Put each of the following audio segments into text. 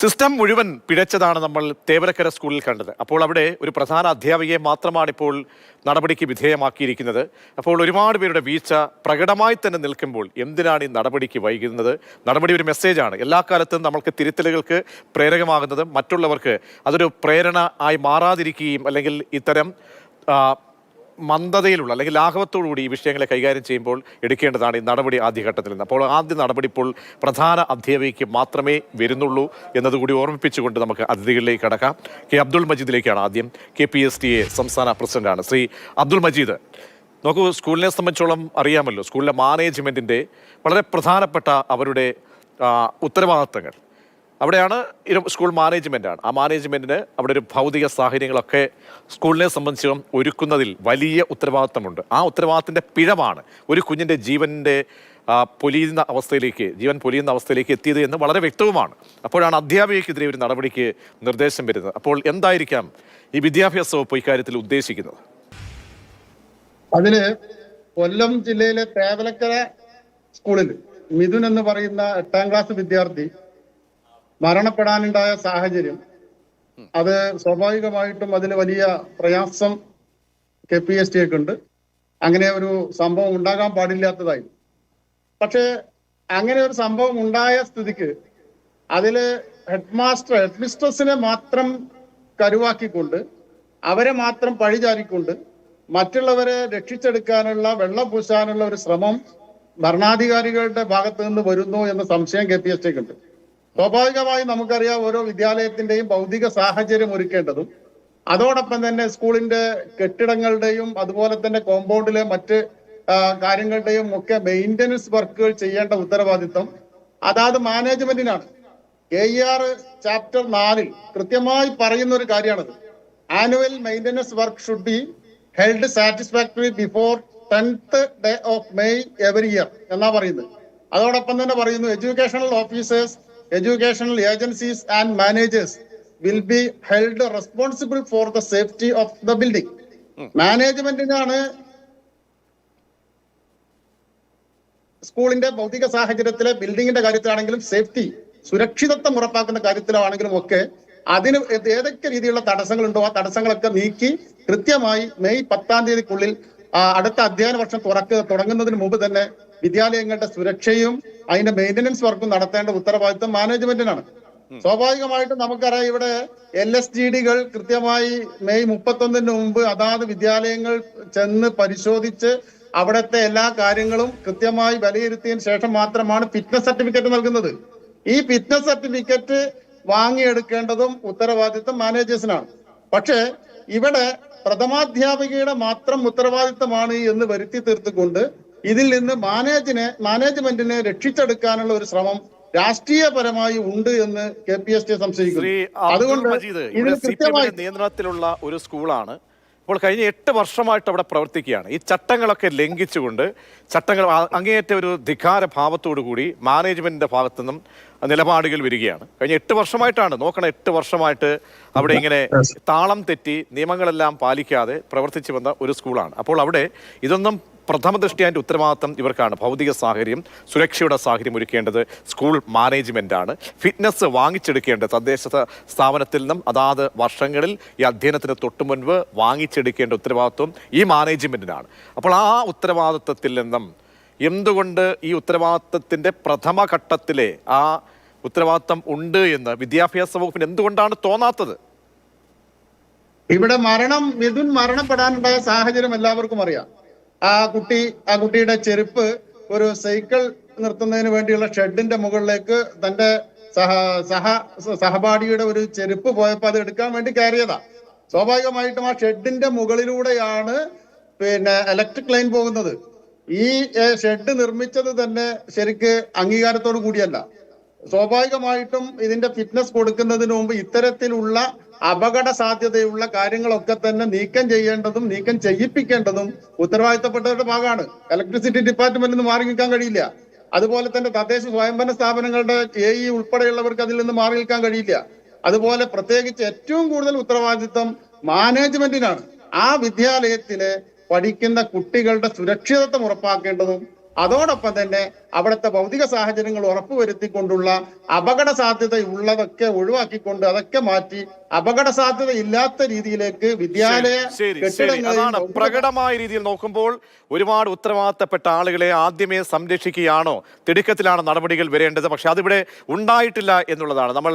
System മുഴുവൻ പിഴച്ചതാണ് നമ്മൾ തേവലക്കര സ്കൂളിൽ കണ്ടത്. അപ്പോൾ അവിടെ ഒരു പ്രധാന അധ്യാപികയെ മാത്രമാണ് ഇപ്പോൾ നടപടിക്ക് വിധേയമാക്കിയിരിക്കുന്നത്. അപ്പോൾ ഒരുപാട് പേരുടെ വീഴ്ച പ്രകടമായി തന്നെ നിൽക്കുമ്പോൾ എന്തിനാണ് ഈ നടപടിക്ക് വൈകുന്നത്? നടപടി ഒരു മെസ്സേജാണ്. എല്ലാ കാലത്തും നമ്മൾക്ക് തിരുത്തലുകൾക്ക് പ്രേരകമാകുന്നത് മറ്റുള്ളവർക്ക് അതൊരു പ്രേരണ ആയി മാറാതിരിക്കുകയും അല്ലെങ്കിൽ ഇത്തരം മന്ദതയിലുള്ള അല്ലെങ്കിൽ ലാഘവത്തോടുകൂടി ഈ വിഷയങ്ങളെ കൈകാര്യം ചെയ്യുമ്പോൾ എടുക്കേണ്ടതാണ് ഈ നടപടി ആദ്യഘട്ടത്തിൽ നിന്ന്. അപ്പോൾ ആദ്യ നടപടി ഇപ്പോൾ പ്രധാന അധ്യാപികയ്ക്ക് മാത്രമേ വരുന്നുള്ളൂ എന്നതുകൂടി ഓർമ്മിപ്പിച്ചുകൊണ്ട് നമുക്ക് അതിഥികളിലേക്ക് കടക്കാം. കെ അബ്ദുൾ മജീദിലേക്കാണ് ആദ്യം. KPSTA സംസ്ഥാന പ്രസിഡന്റാണ് ശ്രീ അബ്ദുൾ മജീദ്. നോക്കൂ, സ്കൂളിനെ സംബന്ധിച്ചോളം അറിയാമല്ലോ, സ്കൂളിലെ മാനേജ്മെൻറ്റിൻ്റെ വളരെ പ്രധാനപ്പെട്ട അവരുടെ ഉത്തരവാദിത്തങ്ങൾ അവിടെയാണ്. സ്കൂൾ മാനേജ്മെൻറ്റാണ്. ആ മാനേജ്മെൻറ്റിന് അവിടെ ഒരു ഭൗതിക സാഹചര്യങ്ങളൊക്കെ സ്കൂളിനെ സംബന്ധിച്ചും ഒരുക്കുന്നതിൽ വലിയ ഉത്തരവാദിത്തമുണ്ട്. ആ ഉത്തരവാദിത്തത്തിൻ്റെ പിഴവാണ് ഒരു കുഞ്ഞിൻ്റെ ജീവൻ പൊലിയുന്ന അവസ്ഥയിലേക്ക് എത്തിയത് എന്ന് വളരെ വ്യക്തവുമാണ്. അപ്പോഴാണ് അധ്യാപികയ്ക്കെതിരെ ഒരു നടപടിക്ക് നിർദ്ദേശം വരുന്നത്. അപ്പോൾ എന്തായിരിക്കാം ഈ വിദ്യാഭ്യാസ വകുപ്പ് ഇക്കാര്യത്തിൽ ഉദ്ദേശിക്കുന്നത്? അതിന് കൊല്ലം ജില്ലയിലെ തേവലക്കര സ്കൂളിൽ മിഥുൻ എന്ന് പറയുന്ന 8ാം ക്ലാസ് വിദ്യാർത്ഥി മരണപ്പെടാനുണ്ടായ സാഹചര്യം, അത് സ്വാഭാവികമായിട്ടും അതിന് വലിയ പ്രയാസം KPSTക്ക് ഉണ്ട്. അങ്ങനെ ഒരു സംഭവം ഉണ്ടാകാൻ പാടില്ലാത്തതായി. പക്ഷെ അങ്ങനെ ഒരു സംഭവം ഉണ്ടായ സ്ഥിതിക്ക് അതില് ഹെഡ് മിസ്ട്രസിനെ മാത്രം കരുവാക്കിക്കൊണ്ട് അവരെ മാത്രം പഴിചാരിക്കൊണ്ട് മറ്റുള്ളവരെ രക്ഷിച്ചെടുക്കാനുള്ള വെള്ളം പൂശാനുള്ള ഒരു ശ്രമം ഭരണാധികാരികളുടെ ഭാഗത്ത് നിന്ന് വരുന്നു എന്ന സംശയം KPSTക്ക് ഉണ്ട്. സ്വാഭാവികമായി നമുക്കറിയാം, ഓരോ വിദ്യാലയത്തിന്റെയും ഭൗതിക സാഹചര്യം ഒരുക്കേണ്ടതും അതോടൊപ്പം തന്നെ സ്കൂളിന്റെ കെട്ടിടങ്ങളുടെയും അതുപോലെ തന്നെ കോമ്പൗണ്ടിലെ മറ്റ് കാര്യങ്ങളുടെയും ഒക്കെ മെയിൻ്റനൻസ് വർക്കുകൾ ചെയ്യേണ്ട ഉത്തരവാദിത്വം അതാത് മാനേജ്മെന്റിനാണ്. KER ചാപ്റ്റർ 4 കൃത്യമായി പറയുന്ന ഒരു കാര്യമാണത്. Annual maintenance work should be held satisfactory before 10th day of May every year എന്നാ പറയുന്നത്. അതോടൊപ്പം തന്നെ പറയുന്നു, educational officers, educational agencies and managers will be held responsible for the safety of the building. മാനേജ്മെന്റിനാണ് സ്കൂളിന്റെ ഭൗതിക സാഹചര്യത്തിലെ ബിൽഡിങ്ങിന്റെ കാര്യത്തിലാണെങ്കിലും സുരക്ഷിതത്വം ഉറപ്പാക്കുന്ന കാര്യത്തിലാണെങ്കിലും ഒക്കെ അതിന് ഏതൊക്കെ രീതിയിലുള്ള തടസ്സങ്ങളുണ്ടോ ആ തടസ്സങ്ങളൊക്കെ നീക്കി കൃത്യമായി മെയ് 10ാം തീയതിക്കുള്ളിൽ അടുത്ത അധ്യയന വർഷം തുടങ്ങുന്നതിന് മുമ്പ് തന്നെ വിദ്യാലയങ്ങളുടെ സുരക്ഷയും അതിന്റെ മെയിൻ്റനൻസ് വർക്കും നടത്തേണ്ട ഉത്തരവാദിത്വം മാനേജ്മെന്റിനാണ്. സ്വാഭാവികമായിട്ടും നമുക്കറിയാം, ഇവിടെ LSGDകൾ കൃത്യമായി മെയ് 31 മുമ്പ് അതാത് വിദ്യാലയങ്ങൾ ചെന്ന് പരിശോധിച്ച് അവിടുത്തെ എല്ലാ കാര്യങ്ങളും കൃത്യമായി വിലയിരുത്തിയതിനു ശേഷം മാത്രമാണ് ഫിറ്റ്നസ് സർട്ടിഫിക്കറ്റ് നൽകുന്നത്. ഈ ഫിറ്റ്നസ് സർട്ടിഫിക്കറ്റ് വാങ്ങിയെടുക്കേണ്ടതും ഉത്തരവാദിത്വം മാനേജേഴ്സിനാണ്. പക്ഷേ ഇവിടെ പ്രഥമാധ്യാപികയുടെ മാത്രം ഉത്തരവാദിത്തമാണ് എന്ന് വരുത്തി തീർത്തുകൊണ്ട് ഇതിൽ നിന്ന് മാനേജ്മെന്റിനെ രക്ഷിച്ചെടുക്കാനുള്ള ഒരു ശ്രമം രാഷ്ട്രീയപരമായി ഉണ്ട് എന്ന് KPST സംശയിക്കുന്നു. അതുകൊണ്ട് നിയന്ത്രണത്തിലുള്ള ഒരു സ്കൂളാണ്. അപ്പോൾ കഴിഞ്ഞ 8 വർഷമായിട്ട് അവിടെ പ്രവർത്തിക്കുകയാണ്. ഈ ചട്ടങ്ങളൊക്കെ ലംഘിച്ചുകൊണ്ട് ചട്ടങ്ങൾ അങ്ങേയറ്റ ഒരു ധിക്കാര ഭാവത്തോടു കൂടി മാനേജ്മെന്റിന്റെ ഭാഗത്തു നിന്നും നിലപാടുകൾ വരികയാണ്. കഴിഞ്ഞ 8 വർഷമായിട്ടാണ് നോക്കണം. 8 വർഷമായിട്ട് അവിടെ ഇങ്ങനെ താളം തെറ്റി നിയമങ്ങളെല്ലാം പാലിക്കാതെ പ്രവർത്തിച്ചു വന്ന ഒരു സ്കൂളാണ്. അപ്പോൾ അവിടെ ഇതൊന്നും പ്രഥമ ദൃഷ്ടി അതിൻ്റെ ഉത്തരവാദിത്തം ഇവർക്കാണ്. ഭൗതിക സാഹചര്യം, സുരക്ഷയുടെ സാഹചര്യം ഒരുക്കേണ്ടത് സ്കൂൾ മാനേജ്മെൻറ്റാണ്. ഫിറ്റ്നസ് വാങ്ങിച്ചെടുക്കേണ്ടത് തദ്ദേശ സ്ഥാപനത്തിൽ നിന്നും അതാത് വർഷങ്ങളിൽ ഈ അധ്യയനത്തിന് തൊട്ടു മുൻപ് വാങ്ങിച്ചെടുക്കേണ്ട ഉത്തരവാദിത്വം ഈ മാനേജ്മെൻറ്റിനാണ്. അപ്പോൾ ആ ഉത്തരവാദിത്വത്തിൽ നിന്നും എന്തുകൊണ്ട് ഈ ഉത്തരവാദിത്വത്തിൻ്റെ പ്രഥമ ഘട്ടത്തിലെ ആ ഉത്തരവാദിത്വം ഉണ്ട് എന്ന് വിദ്യാഭ്യാസ വകുപ്പിന് എന്തുകൊണ്ടാണ് തോന്നാത്തത്? ഇവിടെ മിഥുൻ മരണപ്പെടാനുണ്ടായ സാഹചര്യം എല്ലാവർക്കും അറിയാം. ആ കുട്ടിയുടെ ചെരുപ്പ് ഒരു സൈക്കിൾ നിർത്തുന്നതിന് വേണ്ടിയുള്ള ഷെഡിന്റെ മുകളിലേക്ക് തന്റെ സഹപാഠിയുടെ ഒരു ചെരുപ്പ് പോയപ്പോൾ അത് എടുക്കാൻ വേണ്ടി കയറിയതാ. സ്വാഭാവികമായിട്ടും ആ ഷെഡിന്റെ മുകളിലൂടെയാണ് ഇലക്ട്രിക് ലൈൻ പോകുന്നത്. ഈ ഷെഡ് നിർമ്മിച്ചത് തന്നെ ശരിക്ക് അംഗീകാരത്തോടു കൂടിയല്ല. സ്വാഭാവികമായിട്ടും ഇതിന്റെ ഫിറ്റ്നസ് കൊടുക്കുന്നതിന് മുമ്പ് ഇത്തരത്തിലുള്ള അപകട സാധ്യതയുള്ള കാര്യങ്ങളൊക്കെ തന്നെ നീക്കം ചെയ്യിപ്പിക്കേണ്ടതും ഉത്തരവാദിത്തപ്പെട്ടവരുടെ ഭാഗമാണ്. ഇലക്ട്രിസിറ്റി ഡിപ്പാർട്ട്മെന്റിൽ നിന്ന് മാറി നിൽക്കാൻ കഴിയില്ല. അതുപോലെ തന്നെ തദ്ദേശ സ്വയംഭരണ സ്ഥാപനങ്ങളുടെ AE ഉൾപ്പെടെയുള്ളവർക്ക് അതിൽ നിന്ന് മാറി നിൽക്കാൻ കഴിയില്ല. അതുപോലെ പ്രത്യേകിച്ച് ഏറ്റവും കൂടുതൽ ഉത്തരവാദിത്തം മാനേജ്മെന്റിനാണ്. ആ വിദ്യാലയത്തിലെ പഠിക്കുന്ന കുട്ടികളുടെ സുരക്ഷിതത്വം ഉറപ്പാക്കേണ്ടതും അതോടൊപ്പം തന്നെ അവിടുത്തെ ഭൗതിക സാഹചര്യങ്ങൾ ഉറപ്പുവരുത്തിക്കൊണ്ടുള്ള അപകട സാധ്യത ഉള്ളതൊക്കെ ഒഴിവാക്കിക്കൊണ്ട് അതൊക്കെ മാറ്റി അപകട സാധ്യത ഇല്ലാത്ത രീതിയിലേക്ക് വിദ്യാലയ അതാണ് പ്രകടമായ രീതിയിൽ നോക്കുമ്പോൾ ഒരുപാട് ഉത്തരവാദിത്തപ്പെട്ട ആളുകളെ ആദ്യമേ സംരക്ഷിക്കുകയാണോ, തിടുക്കത്തിലാണ് നടപടികൾ വരേണ്ടത്. പക്ഷെ അതിവിടെ ഉണ്ടായിട്ടില്ല എന്നുള്ളതാണ്. നമ്മൾ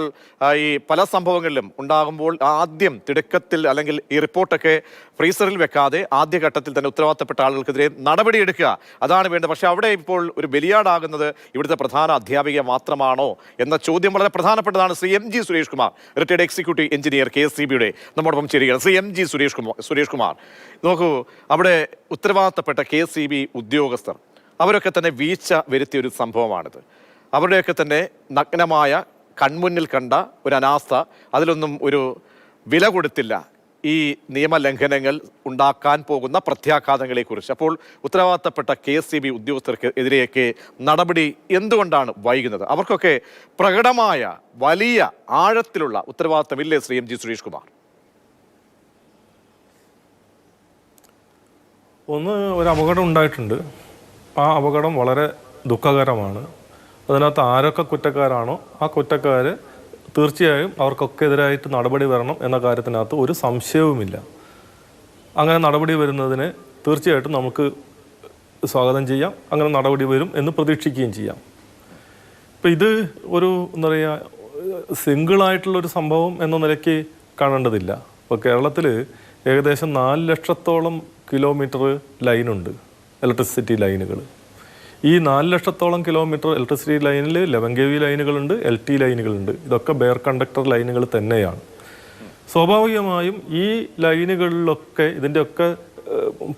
ഈ പല സംഭവങ്ങളിലും ഉണ്ടാകുമ്പോൾ ആദ്യം തിടുക്കത്തിൽ അല്ലെങ്കിൽ ഈ റിപ്പോർട്ടൊക്കെ ഫ്രീസറിൽ വെക്കാതെ ആദ്യഘട്ടത്തിൽ തന്നെ ഉത്തരവാദിത്തപ്പെട്ട ആളുകൾക്കെതിരെ നടപടിയെടുക്കുക, അതാണ് വേണ്ടത്. പക്ഷെ അവിടെ ഇപ്പോൾ ഒരു ബലിയാടാകുന്നത് ഇവിടുത്തെ പ്രധാന അധ്യാപിക മാത്രമാണോ എന്ന ചോദ്യം വളരെ പ്രധാനപ്പെട്ടതാണ്. Shri M G Suresh Kumar, retired executive engineer KSEBയുടെ നമ്മോടൊപ്പം ചേരുകയാണ്. ശ്രീ എം ജി സുരേഷ് കുമാർ, നോക്കൂ, അവിടെ ഉത്തരവാദിത്തപ്പെട്ട KSEB ഉദ്യോഗസ്ഥർ അവരൊക്കെ തന്നെ വീഴ്ച വരുത്തിയ ഒരു സംഭവമാണിത്. അവരുടെയൊക്കെ തന്നെ നഗ്നമായ കൺമുന്നിൽ കണ്ട ഒരു അനാസ്ഥ, അതിലൊന്നും ഒരു വില കൊടുത്തില്ല ഈ നിയമലംഘനങ്ങൾ ഉണ്ടാക്കാൻ പോകുന്ന പ്രത്യാഘാതങ്ങളെക്കുറിച്ച്. അപ്പോൾ ഉത്തരവാദിത്തപ്പെട്ട KSEB ഉദ്യോഗസ്ഥർക്ക് എതിരെയൊക്കെ നടപടി എന്തുകൊണ്ടാണ് വൈകുന്നത്? അവർക്കൊക്കെ പ്രകടമായ വലിയ ആഴത്തിലുള്ള ഉത്തരവാദിത്തമില്ലേ ശ്രീ എം ജി സുരേഷ് കുമാർ? ഒരു അപകടം ഉണ്ടായിട്ടുണ്ട്. ആ അപകടം വളരെ ദുഃഖകരമാണ്. അതിനകത്ത് ആരൊക്കെ കുറ്റക്കാരാണോ ആ കുറ്റക്കാർ തീർച്ചയായും അവർക്കൊക്കെ എതിരായിട്ട് നടപടി വരണം എന്ന കാര്യത്തിനകത്ത് ഒരു സംശയവുമില്ല. അങ്ങനെ നടപടി വരുന്നതിന് തീർച്ചയായിട്ടും നമുക്ക് സ്വാഗതം ചെയ്യാം. അങ്ങനെ നടപടി വരും എന്ന് പ്രതീക്ഷിക്കുകയും ചെയ്യാം. ഇപ്പം ഇത് ഒരു എന്താ പറയുക, സിംഗിളായിട്ടുള്ളൊരു സംഭവം എന്ന നിലയ്ക്ക് കാണേണ്ടതില്ല. ഇപ്പോൾ കേരളത്തിൽ ഏകദേശം 4 ലക്ഷത്തോളം കിലോമീറ്റർ ലൈനുണ്ട്, ഇലക്ട്രിസിറ്റി ലൈനുകൾ. ഈ 4 ലക്ഷത്തോളം കിലോമീറ്റർ ഇലക്ട്രിസിറ്റി ലൈനിൽ 11 kV ലൈനുകളുണ്ട്, LT ലൈനുകളുണ്ട്. ഇതൊക്കെ ബെയർ കണ്ടക്ടർ ലൈനുകൾ തന്നെയാണ്. സ്വാഭാവികമായും ഈ ലൈനുകളിലൊക്കെ ഇതിൻ്റെയൊക്കെ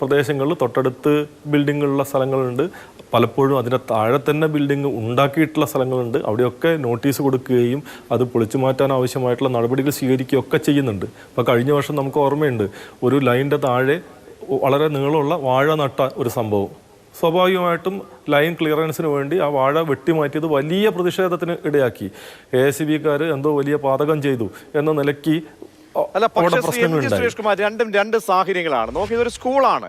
പ്രദേശങ്ങളിൽ തൊട്ടടുത്ത് ബിൽഡിങ്ങുള്ള സ്ഥലങ്ങളുണ്ട്. പലപ്പോഴും അതിൻ്റെ താഴെ തന്നെ ബിൽഡിംഗ് ഉണ്ടാക്കിയിട്ടുള്ള സ്ഥലങ്ങളുണ്ട്. അവിടെയൊക്കെ നോട്ടീസ് കൊടുക്കുകയും അത് പൊളിച്ചു മാറ്റാൻ ആവശ്യമായിട്ടുള്ള നടപടികൾ സ്വീകരിക്കുകയൊക്കെ ചെയ്യുന്നുണ്ട്. അപ്പോൾ കഴിഞ്ഞ വർഷം നമുക്ക് ഓർമ്മയുണ്ട്, ഒരു ലൈനിൻ്റെ താഴെ വളരെ നീളമുള്ള വാഴ നട്ട ഒരു സംഭവം. സ്വാഭാവികമായിട്ടും ലൈൻ ക്ലിയറൻസിന് വേണ്ടി ആ വാഴ വെട്ടിമാറ്റിയത് വലിയ പ്രതിഷേധത്തിന് ഇടയാക്കി. KSEBക്കാർ എന്തോ വലിയ പാതകം ചെയ്തു എന്ന നിലയ്ക്ക് സുരേഷ് കുമാർ, രണ്ട് സാഹചര്യങ്ങളാണ്. നോക്കി, ഇതൊരു സ്കൂളാണ്,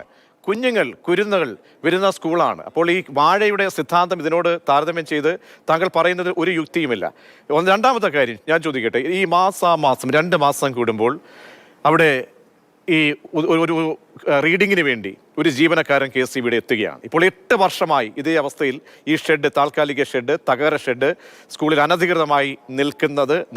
കുരുന്നുകൾ വരുന്ന സ്കൂളാണ്. അപ്പോൾ ഈ വാഴയുടെ സിദ്ധാന്തം ഇതിനോട് താരതമ്യം ചെയ്ത് താങ്കൾ പറയുന്നത് ഒരു യുക്തിയുമില്ല. രണ്ടാമത്തെ കാര്യം ഞാൻ ചോദിക്കട്ടെ, ഈ മാസം 2 മാസം കൂടുമ്പോൾ അവിടെ ഈ ഒരു റീഡിങ്ങിന് വേണ്ടി ഒരു ജീവനക്കാരൻ KSEBയുടെ എത്തുകയാണ്. ഇപ്പോൾ 8 വർഷമായി ഇതേ അവസ്ഥയിൽ ഈ ഷെഡ്, താൽക്കാലിക ഷെഡ്, തകര ഷെഡ് സ്കൂളിൽ അനധികൃതമായി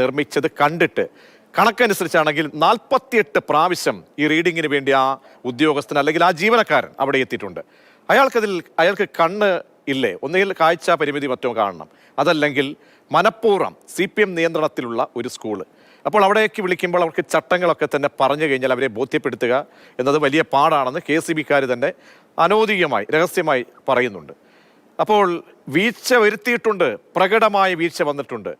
നിർമ്മിച്ചത് കണ്ടിട്ട് കണക്കനുസരിച്ചാണെങ്കിൽ 48 പ്രാവശ്യം ഈ റീഡിങ്ങിന് വേണ്ടി ആ ഉദ്യോഗസ്ഥൻ അല്ലെങ്കിൽ ആ ജീവനക്കാരൻ അവിടെ എത്തിയിട്ടുണ്ട്. അയാൾക്ക് കണ്ണ് ഇല്ലേ? ഒന്നുകിൽ കാഴ്ച പരിമിതി മറ്റോ കാണണം, അതല്ലെങ്കിൽ മനഃപൂർവ്വം CPM നിയന്ത്രണത്തിലുള്ള ഒരു സ്കൂള്. അപ്പോൾ അവിടേക്ക് വിളിക്കുമ്പോൾ അവർക്ക് ചട്ടങ്ങളൊക്കെ തന്നെ പറഞ്ഞു കഴിഞ്ഞാൽ അവരെ ബോധ്യപ്പെടുത്തുക എന്നത് വലിയ പാടാണെന്ന് KSEBക്കാർ തന്നെ അനൗദ്യോഗികമായി രഹസ്യമായി പറയുന്നുണ്ട്. അപ്പോൾ വീഴ്ച വരുത്തിയിട്ടുണ്ട്, പ്രകടമായ വീഴ്ച വന്നിട്ടുണ്ട്.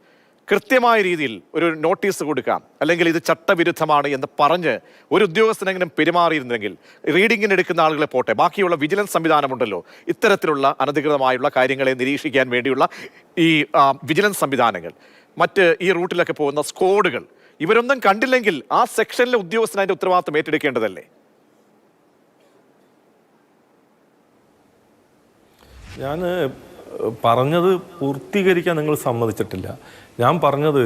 കൃത്യമായ രീതിയിൽ ഒരു നോട്ടീസ് കൊടുക്കാം, അല്ലെങ്കിൽ ഇത് ചട്ടവിരുദ്ധമാണ് എന്ന് പറഞ്ഞ് ഒരു ഉദ്യോഗസ്ഥനെങ്കിലും പെരുമാറിയിരുന്നെങ്കിൽ, റീഡിങ്ങിന് എടുക്കുന്ന ആളുകളെ പോട്ടെ, ബാക്കിയുള്ള വിജിലൻസ് സംവിധാനമുണ്ടല്ലോ, ഇത്തരത്തിലുള്ള അനധികൃതമായുള്ള കാര്യങ്ങളെ നിരീക്ഷിക്കാൻ വേണ്ടിയുള്ള ഈ വിജിലൻസ് സംവിധാനങ്ങൾ, മറ്റ് ഈ റൂട്ടിലൊക്കെ പോകുന്ന സ്ക്വാഡുകൾ, ഇവരൊന്നും കണ്ടില്ലെങ്കിൽ ആ സെക്ഷനിലെ ഉദ്യോഗസ്ഥൻ അതിന്റെ ഉത്തരവാദിത്വം ഏറ്റെടുക്കേണ്ടതല്ലേ? ഞാൻ പറഞ്ഞത് പൂർത്തീകരിക്കാൻ നിങ്ങൾ സമ്മതിച്ചിട്ടില്ല. ഞാൻ പറഞ്ഞത്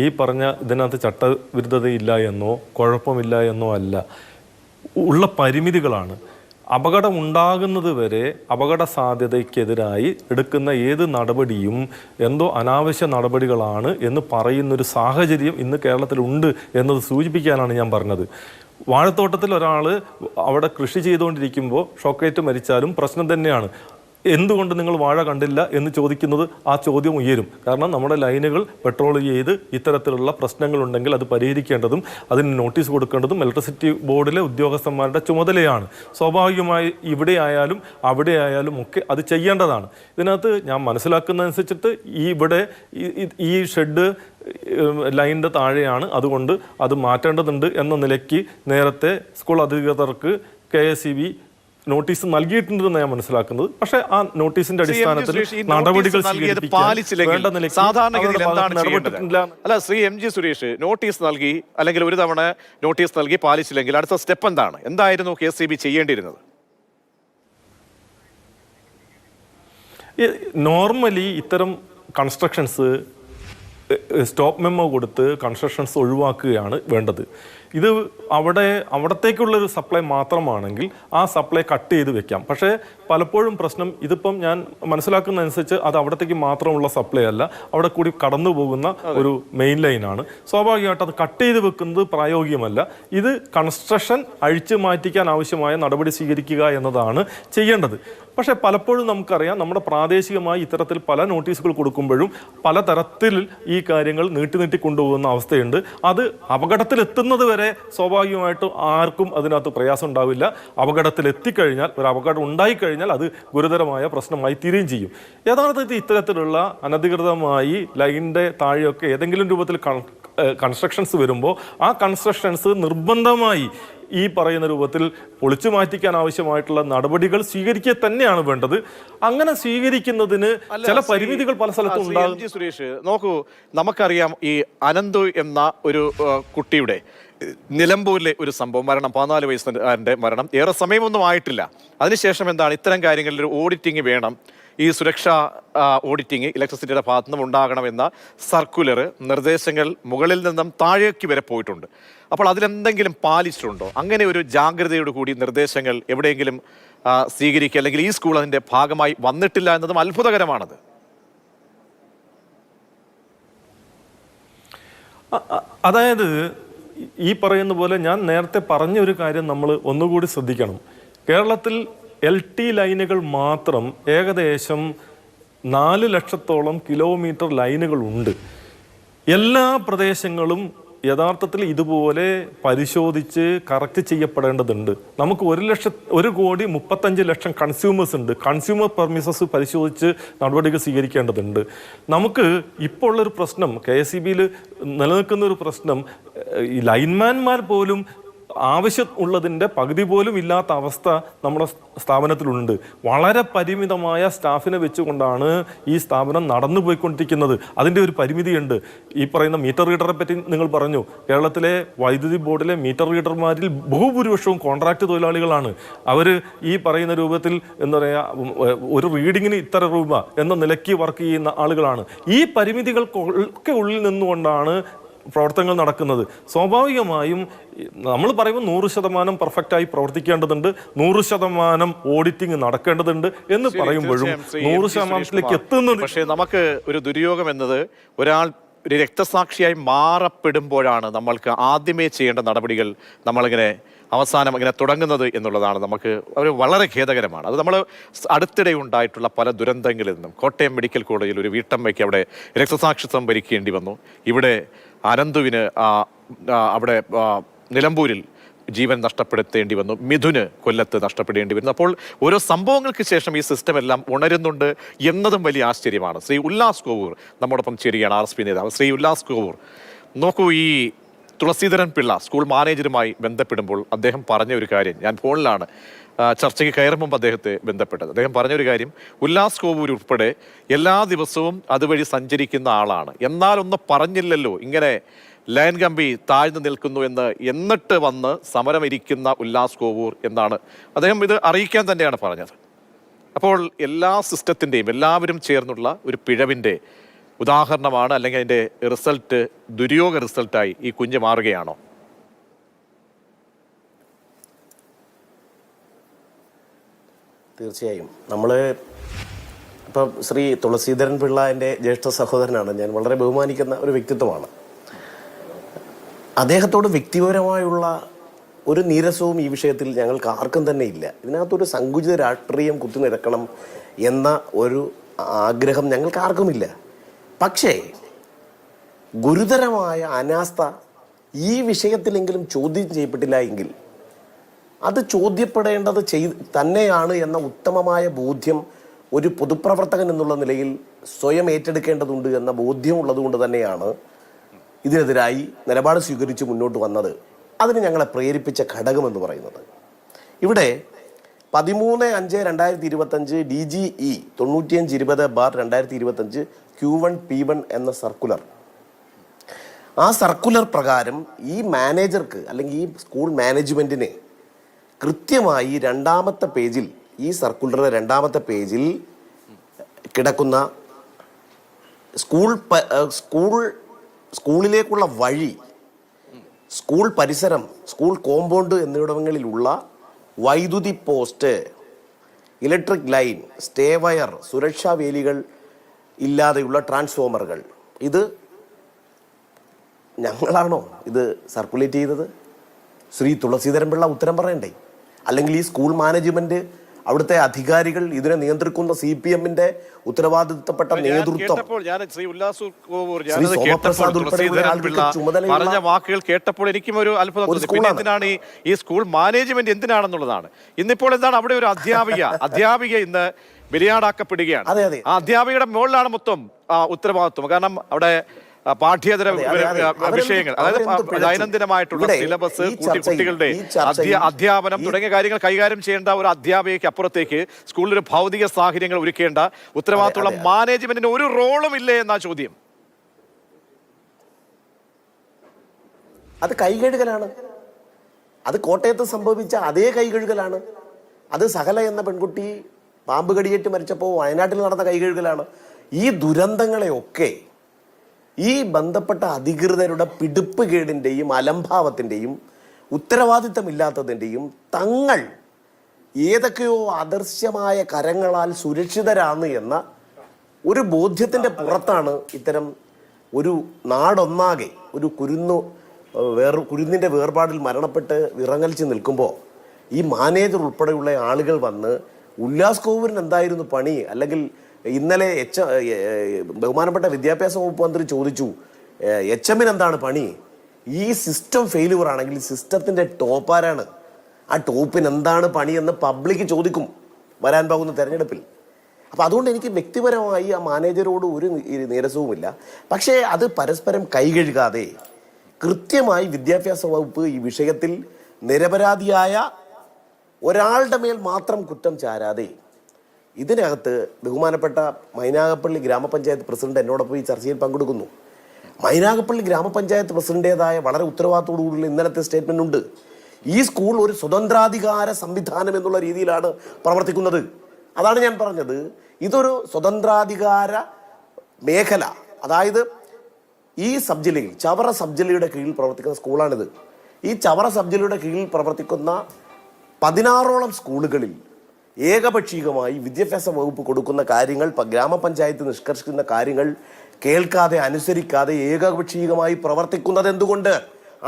ഈ പറഞ്ഞ ഇതിനകത്ത് ചട്ടവിരുദ്ധതയില്ല എന്നോ കുഴപ്പമില്ല എന്നോ അല്ല, ഉള്ള പരിമിതികളാണ്. അപകടം ഉണ്ടാകുന്നത് വരെ അപകട സാധ്യതയ്ക്കെതിരായി എടുക്കുന്ന ഏത് നടപടിയും എന്തോ അനാവശ്യ നടപടികളാണ് എന്ന് പറയുന്നൊരു സാഹചര്യം ഇന്ന് കേരളത്തിലുണ്ട് എന്നത് സൂചിപ്പിക്കാനാണ് ഞാൻ പറഞ്ഞത്. വാഴത്തോട്ടത്തിൽ ഒരാൾ അവിടെ കൃഷി ചെയ്തുകൊണ്ടിരിക്കുമ്പോൾ ഷോക്കേറ്റ് മരിച്ചാലും പ്രശ്നം തന്നെയാണ്. എന്തുകൊണ്ട് നിങ്ങൾ വാഴ കണ്ടില്ല എന്ന് ചോദിക്കുന്നത് ആ ചോദ്യം ഉയരും. കാരണം നമ്മുടെ ലൈനുകൾ പെട്രോൾ ചെയ്ത് ഇത്തരത്തിലുള്ള പ്രശ്നങ്ങളുണ്ടെങ്കിൽ അത് പരിഹരിക്കേണ്ടതും അതിന് നോട്ടീസ് കൊടുക്കേണ്ടതും ഇലക്ട്രിസിറ്റി ബോർഡിലെ ഉദ്യോഗസ്ഥന്മാരുടെ ചുമതലയാണ്. സ്വാഭാവികമായി ഇവിടെ ആയാലും അവിടെ ആയാലും ഒക്കെ അത് ചെയ്യേണ്ടതാണ്. ഇതിനകത്ത് ഞാൻ മനസ്സിലാക്കുന്നതനുസരിച്ചിട്ട് ഈ ഷെഡ് ലൈനിൻ്റെ താഴെയാണ്, അതുകൊണ്ട് അത് മാറ്റേണ്ടതുണ്ട് എന്ന നിലയ്ക്ക് നേരത്തെ സ്കൂൾ അധികൃതർക്ക് KSEB നോട്ടീസ് നൽകിയിട്ടുണ്ടെന്ന് ഞാൻ മനസ്സിലാക്കുന്നത്. പക്ഷേ ആ നോട്ടീസിന്റെ അടിസ്ഥാനത്തിൽ നടപടികൾ അല്ല, Shri M G Suresh, notice നൽകി അല്ലെങ്കിൽ ഒരു തവണ നോട്ടീസ് നൽകി പാലിച്ചില്ലെങ്കിൽ അടുത്ത സ്റ്റെപ്പ് എന്തായിരുന്നു KSEB ചെയ്യേണ്ടിയിരുന്നത്? നോർമലി ഇത്തരം കൺസ്ട്രക്ഷൻസ് സ്റ്റോപ്പ് മെമ്മോ കൊടുത്ത് കൺസ്ട്രക്ഷൻസ് ഒഴിവാക്കുകയാണ് വേണ്ടത്. ഇത് അവിടത്തേക്കുള്ളൊരു സപ്ലൈ മാത്രമാണെങ്കിൽ ആ സപ്ലൈ കട്ട് ചെയ്ത് വെക്കാം. പക്ഷേ പലപ്പോഴും പ്രശ്നം ഇതിപ്പം ഞാൻ മനസ്സിലാക്കുന്നതനുസരിച്ച് അത് അവിടത്തേക്ക് മാത്രമുള്ള സപ്ലൈ അല്ല, അവിടെ കൂടി കടന്നു പോകുന്ന ഒരു മെയിൻ ലൈനാണ്. സ്വാഭാവികമായിട്ട് അത് കട്ട് ചെയ്ത് വെക്കുന്നത് പ്രായോഗികമല്ല. ഇത് കൺസ്ട്രക്ഷൻ അഴിച്ചു മാറ്റിക്കാൻ ആവശ്യമായ നടപടി സ്വീകരിക്കുക എന്നതാണ് ചെയ്യേണ്ടത്. പക്ഷേ പലപ്പോഴും നമുക്കറിയാം, നമ്മുടെ പ്രാദേശികമായി ഇത്തരത്തിൽ പല നോട്ടീസുകൾ കൊടുക്കുമ്പോഴും പലതരത്തിൽ ഈ കാര്യങ്ങൾ നീട്ടി കൊണ്ടുപോകുന്ന അവസ്ഥയുണ്ട്. അത് അപകടത്തിലെത്തുന്നത് വരെ സ്വാഭാവികമായിട്ടും ആർക്കും അതിനകത്ത് പ്രയാസം ഉണ്ടാവില്ല. അപകടത്തിലെത്തിക്കഴിഞ്ഞാൽ, ഒരു അപകടം ഉണ്ടായിക്കഴിഞ്ഞാൽ അത് ഗുരുതരമായ പ്രശ്നമായി തീരുകയും ചെയ്യും. യഥാർത്ഥത്തിൽ ഇത്തരത്തിലുള്ള അനധികൃതമായി ലൈനിൻ്റെ താഴെയൊക്കെ ഏതെങ്കിലും രൂപത്തിൽ കൺസ്ട്രക്ഷൻസ് വരുമ്പോൾ ആ കൺസ്ട്രക്ഷൻസ് നിർബന്ധമായി ഈ പറയുന്ന രൂപത്തിൽ പൊളിച്ചു മാറ്റിക്കാൻ ആവശ്യമായിട്ടുള്ള നടപടികൾ സ്വീകരിക്കുക തന്നെയാണ് വേണ്ടത്. അങ്ങനെ സ്വീകരിക്കുന്നതിന് ചില പരിമിതികൾ പല സ്ഥലത്തും ഉണ്ടാകും. സുരേഷ്, നോക്കൂ, നമുക്കറിയാം ഈ അനന്തു എന്ന ഒരു കുട്ടിയുടെ നിലമ്പൂരിലെ ഒരു സംഭവം, മരണം, 14 വയസ്സുകാരൻ്റെ മരണം. ഏറെ സമയമൊന്നും ആയിട്ടില്ല. അതിനുശേഷം എന്താണ്, ഇത്തരം കാര്യങ്ങളിൽ ഒരു ഓഡിറ്റിംഗ് വേണം, ഈ സുരക്ഷാ ഓഡിറ്റിംഗ് ഇലക്ട്രിസിറ്റിയുടെ ഭാഗത്തു നിന്നും ഉണ്ടാകണമെന്ന സർക്കുലർ നിർദ്ദേശങ്ങൾ മുകളിൽ നിന്നും താഴേക്ക് വരെ പോയിട്ടുണ്ട്. അപ്പോൾ അതിലെന്തെങ്കിലും പാലിച്ചിട്ടുണ്ടോ? അങ്ങനെ ഒരു ജാഗ്രതയോട് കൂടി നിർദ്ദേശങ്ങൾ എവിടെയെങ്കിലും സ്വീകരിക്കുക, അല്ലെങ്കിൽ ഈ സ്കൂൾ അതിൻ്റെ ഭാഗമായി വന്നിട്ടില്ല എന്നതും അത്ഭുതകരമാണത്. അതായത് ഈ പറയുന്ന പോലെ ഞാൻ നേരത്തെ പറഞ്ഞ ഒരു കാര്യം നമ്മൾ ഒന്നുകൂടി ശ്രദ്ധിക്കണം. കേരളത്തിൽ LT ലൈനുകൾ മാത്രം ഏകദേശം 4 ലക്ഷത്തോളം കിലോമീറ്റർ ലൈനുകളുണ്ട്. എല്ലാ പ്രദേശങ്ങളും യഥാർത്ഥത്തിൽ ഇതുപോലെ പരിശോധിച്ച് കറക്റ്റ് ചെയ്യപ്പെടേണ്ടതുണ്ട്. നമുക്ക് 1,35,00,000 കൺസ്യൂമേഴ്സ് ഉണ്ട്. കൺസ്യൂമർ പെർമിസസ് പരിശോധിച്ച് നടപടികൾ സ്വീകരിക്കേണ്ടതുണ്ട്. നമുക്ക് ഇപ്പോൾ ഉള്ളൊരു പ്രശ്നം, KSEBയിൽ നിലനിൽക്കുന്ന ഒരു പ്രശ്നം, ഈ ലൈൻമാൻമാർ പോലും ആവശ്യം ഉള്ളതിൻ്റെ പകുതി പോലും ഇല്ലാത്ത അവസ്ഥ നമ്മുടെ സ്ഥാപനത്തിലുണ്ട്. വളരെ പരിമിതമായ സ്റ്റാഫിനെ വെച്ചുകൊണ്ടാണ് ഈ സ്ഥാപനം നടന്നു പോയിക്കൊണ്ടിരിക്കുന്നത്. അതിൻ്റെ ഒരു പരിമിതിയുണ്ട്. ഈ പറയുന്ന മീറ്റർ റീഡറെ പറ്റി നിങ്ങൾ പറഞ്ഞു. കേരളത്തിലെ വൈദ്യുതി ബോർഡിലെ മീറ്റർ റീഡർമാരിൽ ബഹുഭൂരിപക്ഷവും കോൺട്രാക്ട് തൊഴിലാളികളാണ്. അവർ ഈ പറയുന്ന രൂപത്തിൽ എന്താ പറയുക, ഒരു റീഡിങ്ങിന് ഇത്ര രൂപ എന്ന നിലയ്ക്ക് വർക്ക് ചെയ്യുന്ന ആളുകളാണ്. ഈ പരിമിതികൾക്കൊക്കെ ഉള്ളിൽ നിന്നുകൊണ്ടാണ് പ്രവർത്തനങ്ങൾ നടക്കുന്നത്. സ്വാഭാവികമായും നമ്മൾ പറയുമ്പോൾ 100% പെർഫെക്റ്റായി പ്രവർത്തിക്കേണ്ടതുണ്ട്, 100% ഓഡിറ്റിംഗ് നടക്കേണ്ടതുണ്ട് എന്ന് പറയുമ്പോഴും 100%ലേക്ക് എത്തുന്നത്. പക്ഷേ നമുക്ക് ഒരു ദുര്യോഗം എന്നത്, ഒരാൾ ഒരു രക്തസാക്ഷിയായി മാറപ്പെടുമ്പോഴാണ് നമ്മൾക്ക് ആദ്യമേ ചെയ്യേണ്ട നടപടികൾ നമ്മളിങ്ങനെ അവസാനം ഇങ്ങനെ തുടങ്ങുന്നത് എന്നുള്ളതാണ് നമുക്ക് വളരെ ഖേദകരമാണ്. അത് നമ്മൾ അടുത്തിടെ ഉണ്ടായിട്ടുള്ള പല ദുരന്തങ്ങളിൽ നിന്നും, കോട്ടയം മെഡിക്കൽ കോളേജിൽ ഒരു വീട്ടമ്മയ്ക്ക് അവിടെ രക്തസാക്ഷിത്വം ഭരിക്കേണ്ടി വന്നു. ഇവിടെ അനന്തുവിന് അവിടെ നിലമ്പൂരിൽ ജീവൻ നഷ്ടപ്പെടുത്തേണ്ടി വന്നു. മിഥുന് കൊല്ലത്ത് നഷ്ടപ്പെടേണ്ടി വരുന്നു. അപ്പോൾ ഓരോ സംഭവങ്ങൾക്ക് ശേഷം ഈ സിസ്റ്റം എല്ലാം ഉണരുന്നുണ്ട് എന്നതും വലിയ ആശ്ചര്യമാണ്. ശ്രീ ഉല്ലാസ് കോവൂർ നമ്മോടൊപ്പം ചേരുകയാണ്, RSP നേതാവ്. ശ്രീ ഉല്ലാസ് കോവൂർ, നോക്കൂ, ഈ തുളസീധരൻ പിള്ള സ്കൂൾ മാനേജറുമായി ബന്ധപ്പെടുമ്പോൾ അദ്ദേഹം പറഞ്ഞ ഒരു കാര്യം, ഞാൻ ഫോണിലാണ് ചർച്ചയ്ക്ക് കയറും മുമ്പ് അദ്ദേഹത്തെ ബന്ധപ്പെട്ടത്. അദ്ദേഹം പറഞ്ഞൊരു കാര്യം, ഉല്ലാസ് കോവൂർ ഉൾപ്പെടെ എല്ലാ ദിവസവും അതുവഴി സഞ്ചരിക്കുന്ന ആളാണ്, എന്നാലൊന്നും പറഞ്ഞില്ലല്ലോ ഇങ്ങനെ ലൈൻ കമ്പി താഴ്ന്നു നിൽക്കുന്നു എന്ന്, എന്നിട്ട് വന്ന് സമരമിരിക്കുന്ന ഉല്ലാസ് കോവൂർ എന്നാണ് അദ്ദേഹം ഇത് അറിയിക്കാൻ തന്നെയാണ് പറഞ്ഞത്. അപ്പോൾ എല്ലാ സിസ്റ്റത്തിൻ്റെയും എല്ലാവരും ചേർന്നുള്ള ഒരു പിഴവിൻ്റെ ഉദാഹരണമാണ്, അല്ലെങ്കിൽ അതിൻ്റെ റിസൾട്ട് ദുര്യോഗ റിസൾട്ടായി ഈ കുഞ്ഞ് മാറുകയാണോ? തീർച്ചയായും. നമ്മൾ ഇപ്പം ശ്രീ തുളസീധരൻ പിള്ള എൻ്റെ ജ്യേഷ്ഠ സഹോദരനാണ്. ഞാൻ വളരെ ബഹുമാനിക്കുന്ന ഒരു വ്യക്തിത്വമാണ്. അദ്ദേഹത്തോട് വ്യക്തിപരമായുള്ള ഒരു നീരസവും ഈ വിഷയത്തിൽ ഞങ്ങൾക്ക് ആർക്കും തന്നെ ഇല്ല. ഇതിനകത്തൊരു സങ്കുചിത രാഷ്ട്രീയം കുത്തിനിരക്കണം എന്ന ഒരു ആഗ്രഹം ഞങ്ങൾക്ക് ആർക്കുമില്ല. പക്ഷേ ഗുരുതരമായ അനാസ്ഥ ഈ വിഷയത്തിലെങ്കിലും ചോദ്യം ചെയ്യപ്പെട്ടില്ല എങ്കിൽ അത് ചോദ്യപ്പെടേണ്ടത് തന്നെയാണ് എന്ന ഉത്തമമായ ബോധ്യം ഒരു പൊതുപ്രവർത്തകൻ എന്നുള്ള നിലയിൽ സ്വയം ഏറ്റെടുക്കേണ്ടതുണ്ട് എന്ന ബോധ്യമുള്ളത് കൊണ്ട് തന്നെയാണ് ഇതിനെതിരായി നിലപാട് സ്വീകരിച്ച് മുന്നോട്ട് വന്നത്. അതിന് ഞങ്ങളെ പ്രേരിപ്പിച്ച ഘടകമെന്ന് പറയുന്നത്, ഇവിടെ 13/5/2025 DGE 9520/2025 Q1P1 എന്ന സർക്കുലർ, ആ സർക്കുലർ പ്രകാരം ഈ മാനേജർക്ക് അല്ലെങ്കിൽ ഈ സ്കൂൾ മാനേജ്മെൻറ്റിനെ കൃത്യമായി 2ാമത്തെ പേജിൽ, ഈ സർക്കുലറിൻ്റെ 2ാമത്തെ പേജിൽ കിടക്കുന്ന സ്കൂളിലേക്കുള്ള വഴി, സ്കൂൾ പരിസരം, സ്കൂൾ കോമ്പൗണ്ട് എന്നിവിടങ്ങളിലുള്ള വൈദ്യുതി post, electric line, stay wire, സുരക്ഷാ വേലികൾ ഇല്ലാതെയുള്ള ട്രാൻസ്ഫോമറുകൾ, ഇത് ഞങ്ങളാണോ ഇത് സർക്കുലേറ്റ് ചെയ്തത്? ശ്രീ തുളസീധരൻ പിള്ള ഉത്തരം പറയണ്ടേ? അല്ലെങ്കിൽ ഈ സ്കൂൾ മാനേജ്മെന്റ്, അവിടുത്തെ അധികാരികൾ, ഇതിനെ നിയന്ത്രിക്കുന്ന CPM-ന്റെ ഉത്തരവാദിത്തപ്പെട്ട നേതൃത്വം, പറഞ്ഞ വാക്കുകൾ കേട്ടപ്പോൾ എനിക്കും ഒരു അത്ഭുതം തോന്നി. പിന്നെ എന്തിനാണ് ഈ സ്കൂൾ മാനേജ്മെന്റ് എന്തിനാണെന്നുള്ളതാണ്. ഇന്നിപ്പോൾ എന്താണ് അവിടെ ഒരു അധ്യാപിക ഇന്ന് ബലിയാടാക്കപ്പെടുകയാണ്. ആ അധ്യാപികയുടെ മുകളിലാണ് മൊത്തം ഉത്തരവാദിത്വം. കാരണം അവിടെ പാഠ്യേതര വിഷയങ്ങൾ, അതായത് ദൈനംദിനമായിട്ടുള്ള സിലബസ്, കുട്ടികളുടെ അധ്യാപനം തുടങ്ങിയ കാര്യങ്ങൾ കൈകാര്യം ചെയ്യേണ്ട ഒരു അധ്യാപികയ്ക്ക് അപ്പുറത്തേക്ക് സ്കൂളിൽ ഒരു ഭൗതിക സാഹചര്യങ്ങൾ ഒരുക്കേണ്ട ഉത്തരവാദിത്തമുള്ള മാനേജ്മെന്റിന് ഒരു റോളും ഇല്ലേ എന്നാ ചോദ്യം. അത് കൈകഴുകലാണ്. അത് കോട്ടയത്ത് സംഭവിച്ച അതേ കൈകഴുകലാണ്. അത് സഹല എന്ന പെൺകുട്ടി പാമ്പ് കടിയേറ്റ് മരിച്ചപ്പോൾ വയനാട്ടിൽ നടന്ന കൈകഴുകലാണ്. ഈ ദുരന്തങ്ങളെയൊക്കെ ഈ ബന്ധപ്പെട്ട അധികൃതരുടെ പിടിപ്പ് കേടിൻ്റെയും അലംഭാവത്തിൻ്റെയും ഉത്തരവാദിത്തമില്ലാത്തതിൻ്റെയും തങ്ങൾ ഏതൊക്കെയോ ആദർശമായ കരങ്ങളാൽ സുരക്ഷിതരാണ് എന്ന ഒരു ബോധ്യത്തിൻ്റെ പുറത്താണ് ഇത്തരം ഒരു നാടൊന്നാകെ ഒരു കുരുന്നിൻ്റെ വേർപാടിൽ മരണപ്പെട്ട് വിറങ്ങലിച്ച് നിൽക്കുമ്പോൾ ഈ മാനേജർ ഉൾപ്പെടെയുള്ള ആളുകൾ വന്ന് ഉല്ലാസ് കോവൂരിന് എന്തായിരുന്നു പണി, അല്ലെങ്കിൽ ഇന്നലെ ബഹുമാനപ്പെട്ട വിദ്യാഭ്യാസ വകുപ്പ് മന്ത്രി ചോദിച്ചു HM-ന് എന്താണ് പണി? ഈ സിസ്റ്റം ഫെയിലുവർ ആണെങ്കിൽ സിസ്റ്റത്തിന്റെ ടോപ്പാരാണ്, ആ ടോപ്പിന് എന്താണ് പണിയെന്ന് പബ്ലിക് ചോദിക്കും വരാൻ പോകുന്ന തെരഞ്ഞെടുപ്പിൽ. അപ്പം അതുകൊണ്ട് എനിക്ക് വ്യക്തിപരമായി ആ മാനേജരോട് ഒരു നീരസവുമില്ല. പക്ഷേ അത് പരസ്പരം കൈകഴുകാതെ കൃത്യമായി വിദ്യാഭ്യാസ വകുപ്പ് ഈ വിഷയത്തിൽ നിരപരാധിയായ ഒരാളുടെ മേൽ മാത്രം കുറ്റം ചാരാതെ, ഇതിനകത്ത് ബഹുമാനപ്പെട്ട മൈനാഗപ്പള്ളി ഗ്രാമപഞ്ചായത്ത് പ്രസിഡന്റ് എന്നോടൊപ്പം ഈ ചർച്ചയിൽ പങ്കെടുക്കുന്നു. മൈനാഗപ്പള്ളി ഗ്രാമപഞ്ചായത്ത് പ്രസിഡന്റേതായ വളരെ ഉത്തരവാദിത്തോടുകൂടിയുള്ള ഇന്നലത്തെ സ്റ്റേറ്റ്മെന്റ് ഉണ്ട്. ഈ സ്കൂൾ ഒരു സ്വതന്ത്രാധികാര സംവിധാനം എന്നുള്ള രീതിയിലാണ് പ്രവർത്തിക്കുന്നത്. അതാണ് ഞാൻ പറഞ്ഞത്, ഇതൊരു സ്വതന്ത്രാധികാര മേഖല, അതായത് ഈ സബ് ജില്ലയിൽ ചവറ സബ് ജില്ലയുടെ കീഴിൽ പ്രവർത്തിക്കുന്ന സ്കൂളാണിത്. ഈ ചവറ സബ് ജില്ലയുടെ കീഴിൽ പ്രവർത്തിക്കുന്ന 16ഓളം സ്കൂളുകളിൽ ഏകപക്ഷീയമായി വിദ്യാഭ്യാസ വകുപ്പ് കൊടുക്കുന്ന കാര്യങ്ങൾ, ഗ്രാമപഞ്ചായത്ത് നിഷ്കർഷിക്കുന്ന കാര്യങ്ങൾ കേൾക്കാതെ അനുസരിക്കാതെ ഏകപക്ഷീയമായി പ്രവർത്തിക്കുന്നത് എന്തുകൊണ്ട്?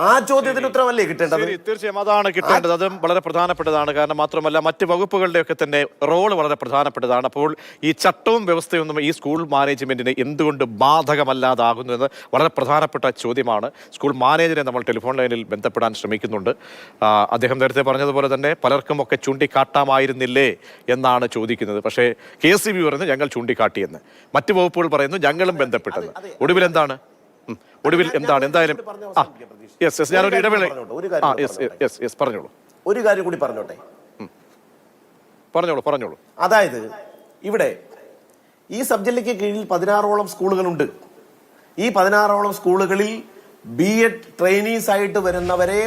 ആ ചോദ്യത്തിന് ഉത്തരവല്ലേ കിട്ടേണ്ടത്? തീർച്ചയായും അതാണ് കിട്ടേണ്ടത്. അതും വളരെ പ്രധാനപ്പെട്ടതാണ്. കാരണം മാത്രമല്ല മറ്റ് വകുപ്പുകളുടെയൊക്കെ തന്നെ റോള് വളരെ പ്രധാനപ്പെട്ടതാണ്. അപ്പോൾ ഈ ചട്ടവും വ്യവസ്ഥയൊന്നും ഈ സ്കൂൾ മാനേജ്മെന്റിന് എന്തുകൊണ്ട് ബാധകമല്ലാതാകുന്നു എന്ന് വളരെ പ്രധാനപ്പെട്ട ചോദ്യമാണ്. സ്കൂൾ മാനേജറെ നമ്മൾ ടെലിഫോൺ ലൈനിൽ ബന്ധപ്പെടാൻ ശ്രമിക്കുന്നുണ്ട്. അദ്ദേഹം നേരത്തെ പറഞ്ഞതുപോലെ തന്നെ പലർക്കും ഒക്കെ ചൂണ്ടിക്കാട്ടാമായിരുന്നില്ലേ എന്നാണ് ചോദിക്കുന്നത്. പക്ഷേ KCB പറയുന്നു ഞങ്ങൾ ചൂണ്ടിക്കാട്ടിയെന്ന്, മറ്റ് വകുപ്പുകൾ പറയുന്നു ഞങ്ങളും ബന്ധപ്പെട്ടെന്ന്. ഒടുവിൽ എന്താണ്? എന്തായാലും ഞാനൊരു ഇടവേള പറഞ്ഞോളൂ. ഒരു കാര്യം കൂടി പറഞ്ഞോളൂ. അതായത് ഇവിടെ ഈ സബ് ജില്ലയ്ക്ക് കീഴിൽ 16ഓളം സ്കൂളുകളുണ്ട്. ഈ 16ഓളം സ്കൂളുകളിൽ BEd ട്രെയിനീസ് ആയിട്ട് വരുന്നവരെ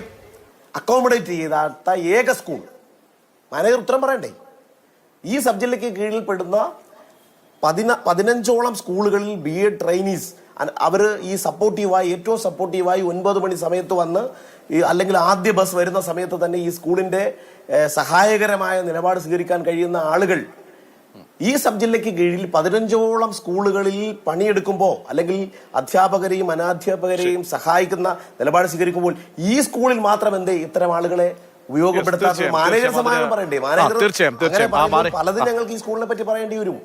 അക്കോമഡേറ്റ് ചെയ്താത്ത ഏക സ്കൂൾ മാനേജർ ഉത്തരം പറയണ്ടേ? ഈ സബ് ജില്ലയ്ക്ക് കീഴിൽ പെടുന്ന 15ഓളം സ്കൂളുകളിൽ BEd ട്രെയിനീസ് അവർ ഈ ഏറ്റവും സപ്പോർട്ടീവായി 9 മണി സമയത്ത് വന്ന് അല്ലെങ്കിൽ ആദ്യ ബസ് വരുന്ന സമയത്ത് തന്നെ ഈ സ്കൂളിന്റെ സഹായകരമായ നിലപാട് സ്വീകരിക്കാൻ കഴിയുന്ന ആളുകൾ ഈ സബ് ജില്ലയ്ക്ക് കീഴിൽ 15ഓളം സ്കൂളുകളിൽ പണിയെടുക്കുമ്പോൾ അല്ലെങ്കിൽ അധ്യാപകരെയും അനാധ്യാപകരെയും സഹായിക്കുന്ന നിലപാട് സ്വീകരിക്കുമ്പോൾ ഈ സ്കൂളിൽ മാത്രം എന്തേ ഇത്തരം ആളുകളെ ഉപയോഗപ്പെടുത്താത്ത? മാനേജർ സമാധാനം പറയണ്ടേ? പലതും ഞങ്ങൾക്ക് ഈ സ്കൂളിനെ പറ്റി പറയേണ്ടി വരും.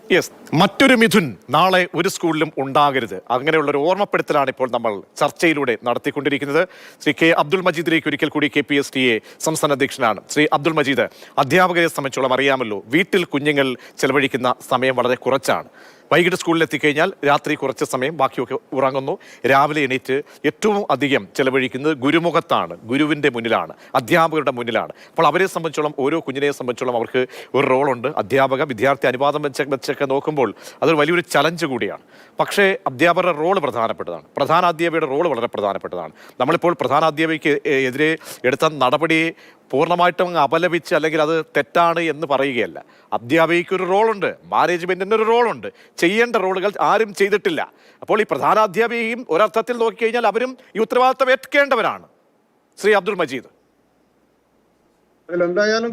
മറ്റൊരു മിഥുൻ നാളെ ഒരു സ്കൂളിലും ഉണ്ടാകരുത്, അങ്ങനെയുള്ള ഒരു ഓർമ്മപ്പെടുത്തലാണ് ഇപ്പോൾ നമ്മൾ ചർച്ചയിലൂടെ നടത്തിക്കൊണ്ടിരിക്കുന്നത്. ശ്രീ K. അബ്ദുൾ മജീദിലേക്ക് ഒരിക്കൽ കൂടി KPSTA സംസ്ഥാന അധ്യക്ഷനാണ്. ശ്രീ അബ്ദുൾ മജീദ്, അധ്യാപകരെ സംബന്ധിച്ചോളം അറിയാമല്ലോ, വീട്ടിൽ കുഞ്ഞുങ്ങൾ ചെലവഴിക്കുന്ന സമയം വളരെ കുറച്ചാണ്. വൈകിട്ട് സ്കൂളിൽ എത്തിക്കഴിഞ്ഞാൽ രാത്രി കുറച്ച് സമയം, ബാക്കിയൊക്കെ ഉറങ്ങുന്നു. രാവിലെ എണീറ്റ് ഏറ്റവും അധികം ചെലവഴിക്കുന്നത് ഗുരുമുഖത്താണ്, ഗുരുവിൻ്റെ മുന്നിലാണ്, അധ്യാപകരുടെ മുന്നിലാണ്. അപ്പോൾ അവരെ സംബന്ധിച്ചോളം, ഓരോ കുഞ്ഞിനെ സംബന്ധിച്ചോളം അവർക്ക് ഒരു റോളുണ്ട്. വിദ്യാർത്ഥി അനുപാതം വെച്ചൊക്കെ നോക്കുമ്പോൾ അതൊരു വലിയൊരു ചലഞ്ച് കൂടിയാണ്. പക്ഷേ അധ്യാപകരുടെ റോള് പ്രധാനപ്പെട്ടതാണ്, പ്രധാനാധ്യാപികയുടെ റോള് വളരെ പ്രധാനപ്പെട്ടതാണ്. നമ്മളിപ്പോൾ പ്രധാനാധ്യാപികയ്ക്ക് എതിരെ എടുത്ത നടപടിയെ പൂർണ്ണമായിട്ടും അങ്ങ് അപലപിച്ച് അല്ലെങ്കിൽ അത് തെറ്റാണ് എന്ന് പറയുകയല്ല. അധ്യാപികയ്ക്ക് ഒരു റോളുണ്ട്, മാനേജ്മെന്റിന് ഒരു റോളുണ്ട്. ചെയ്യേണ്ട റോളുകൾ ആരും ചെയ്തിട്ടില്ല. അപ്പോൾ ഈ പ്രധാനാധ്യാപികയും ഒരർത്ഥത്തിൽ നോക്കിക്കഴിഞ്ഞാൽ അവരും ഈ ഉത്തരവാദിത്തം ഏൽക്കേണ്ടവരാണ്. ശ്രീ അബ്ദുൾ മജീദ്, അതിലെന്തായാലും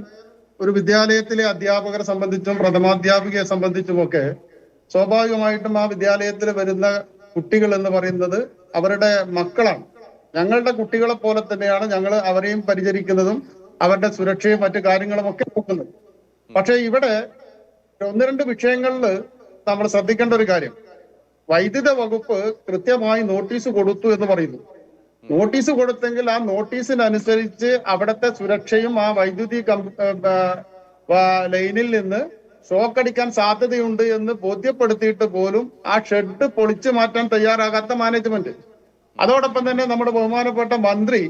ഒരു വിദ്യാലയത്തിലെ അധ്യാപകരെ സംബന്ധിച്ചും പ്രഥമാധ്യാപികയെ സംബന്ധിച്ചുമൊക്കെ സ്വാഭാവികമായിട്ടും ആ വിദ്യാലയത്തിൽ വരുന്ന കുട്ടികൾ എന്ന് പറയുന്നത് അവരുടെ മക്കളാണ്. ഞങ്ങളുടെ കുട്ടികളെ പോലെ തന്നെയാണ് ഞങ്ങൾ അവരെയും പരിചരിക്കുന്നതും അവരുടെ സുരക്ഷയും മറ്റു കാര്യങ്ങളും ഒക്കെ നോക്കുന്നത്. പക്ഷെ ഇവിടെ ഒന്ന് രണ്ട് വിഷയങ്ങളിൽ നമ്മൾ ശ്രദ്ധിക്കേണ്ട ഒരു കാര്യം, വൈദ്യുത വകുപ്പ് കൃത്യമായി നോട്ടീസ് കൊടുത്തു എന്ന് പറയുന്നു. നോട്ടീസ് കൊടുത്തെങ്കിൽ ആ നോട്ടീസിനനുസരിച്ച് അവിടുത്തെ സുരക്ഷയും ആ വൈദ്യുതി ലൈനിൽ നിന്ന് ഷോക്ക് അടിക്കാൻ സാധ്യതയുണ്ട് എന്ന് ബോധ്യപ്പെടുത്തിയിട്ട് പോലും ആ ഷെഡ് പൊളിച്ചു മാറ്റാൻ തയ്യാറാകാത്ത മാനേജ്മെന്റ്. അതോടൊപ്പം തന്നെ നമ്മുടെ ബഹുമാനപ്പെട്ട മന്ത്രി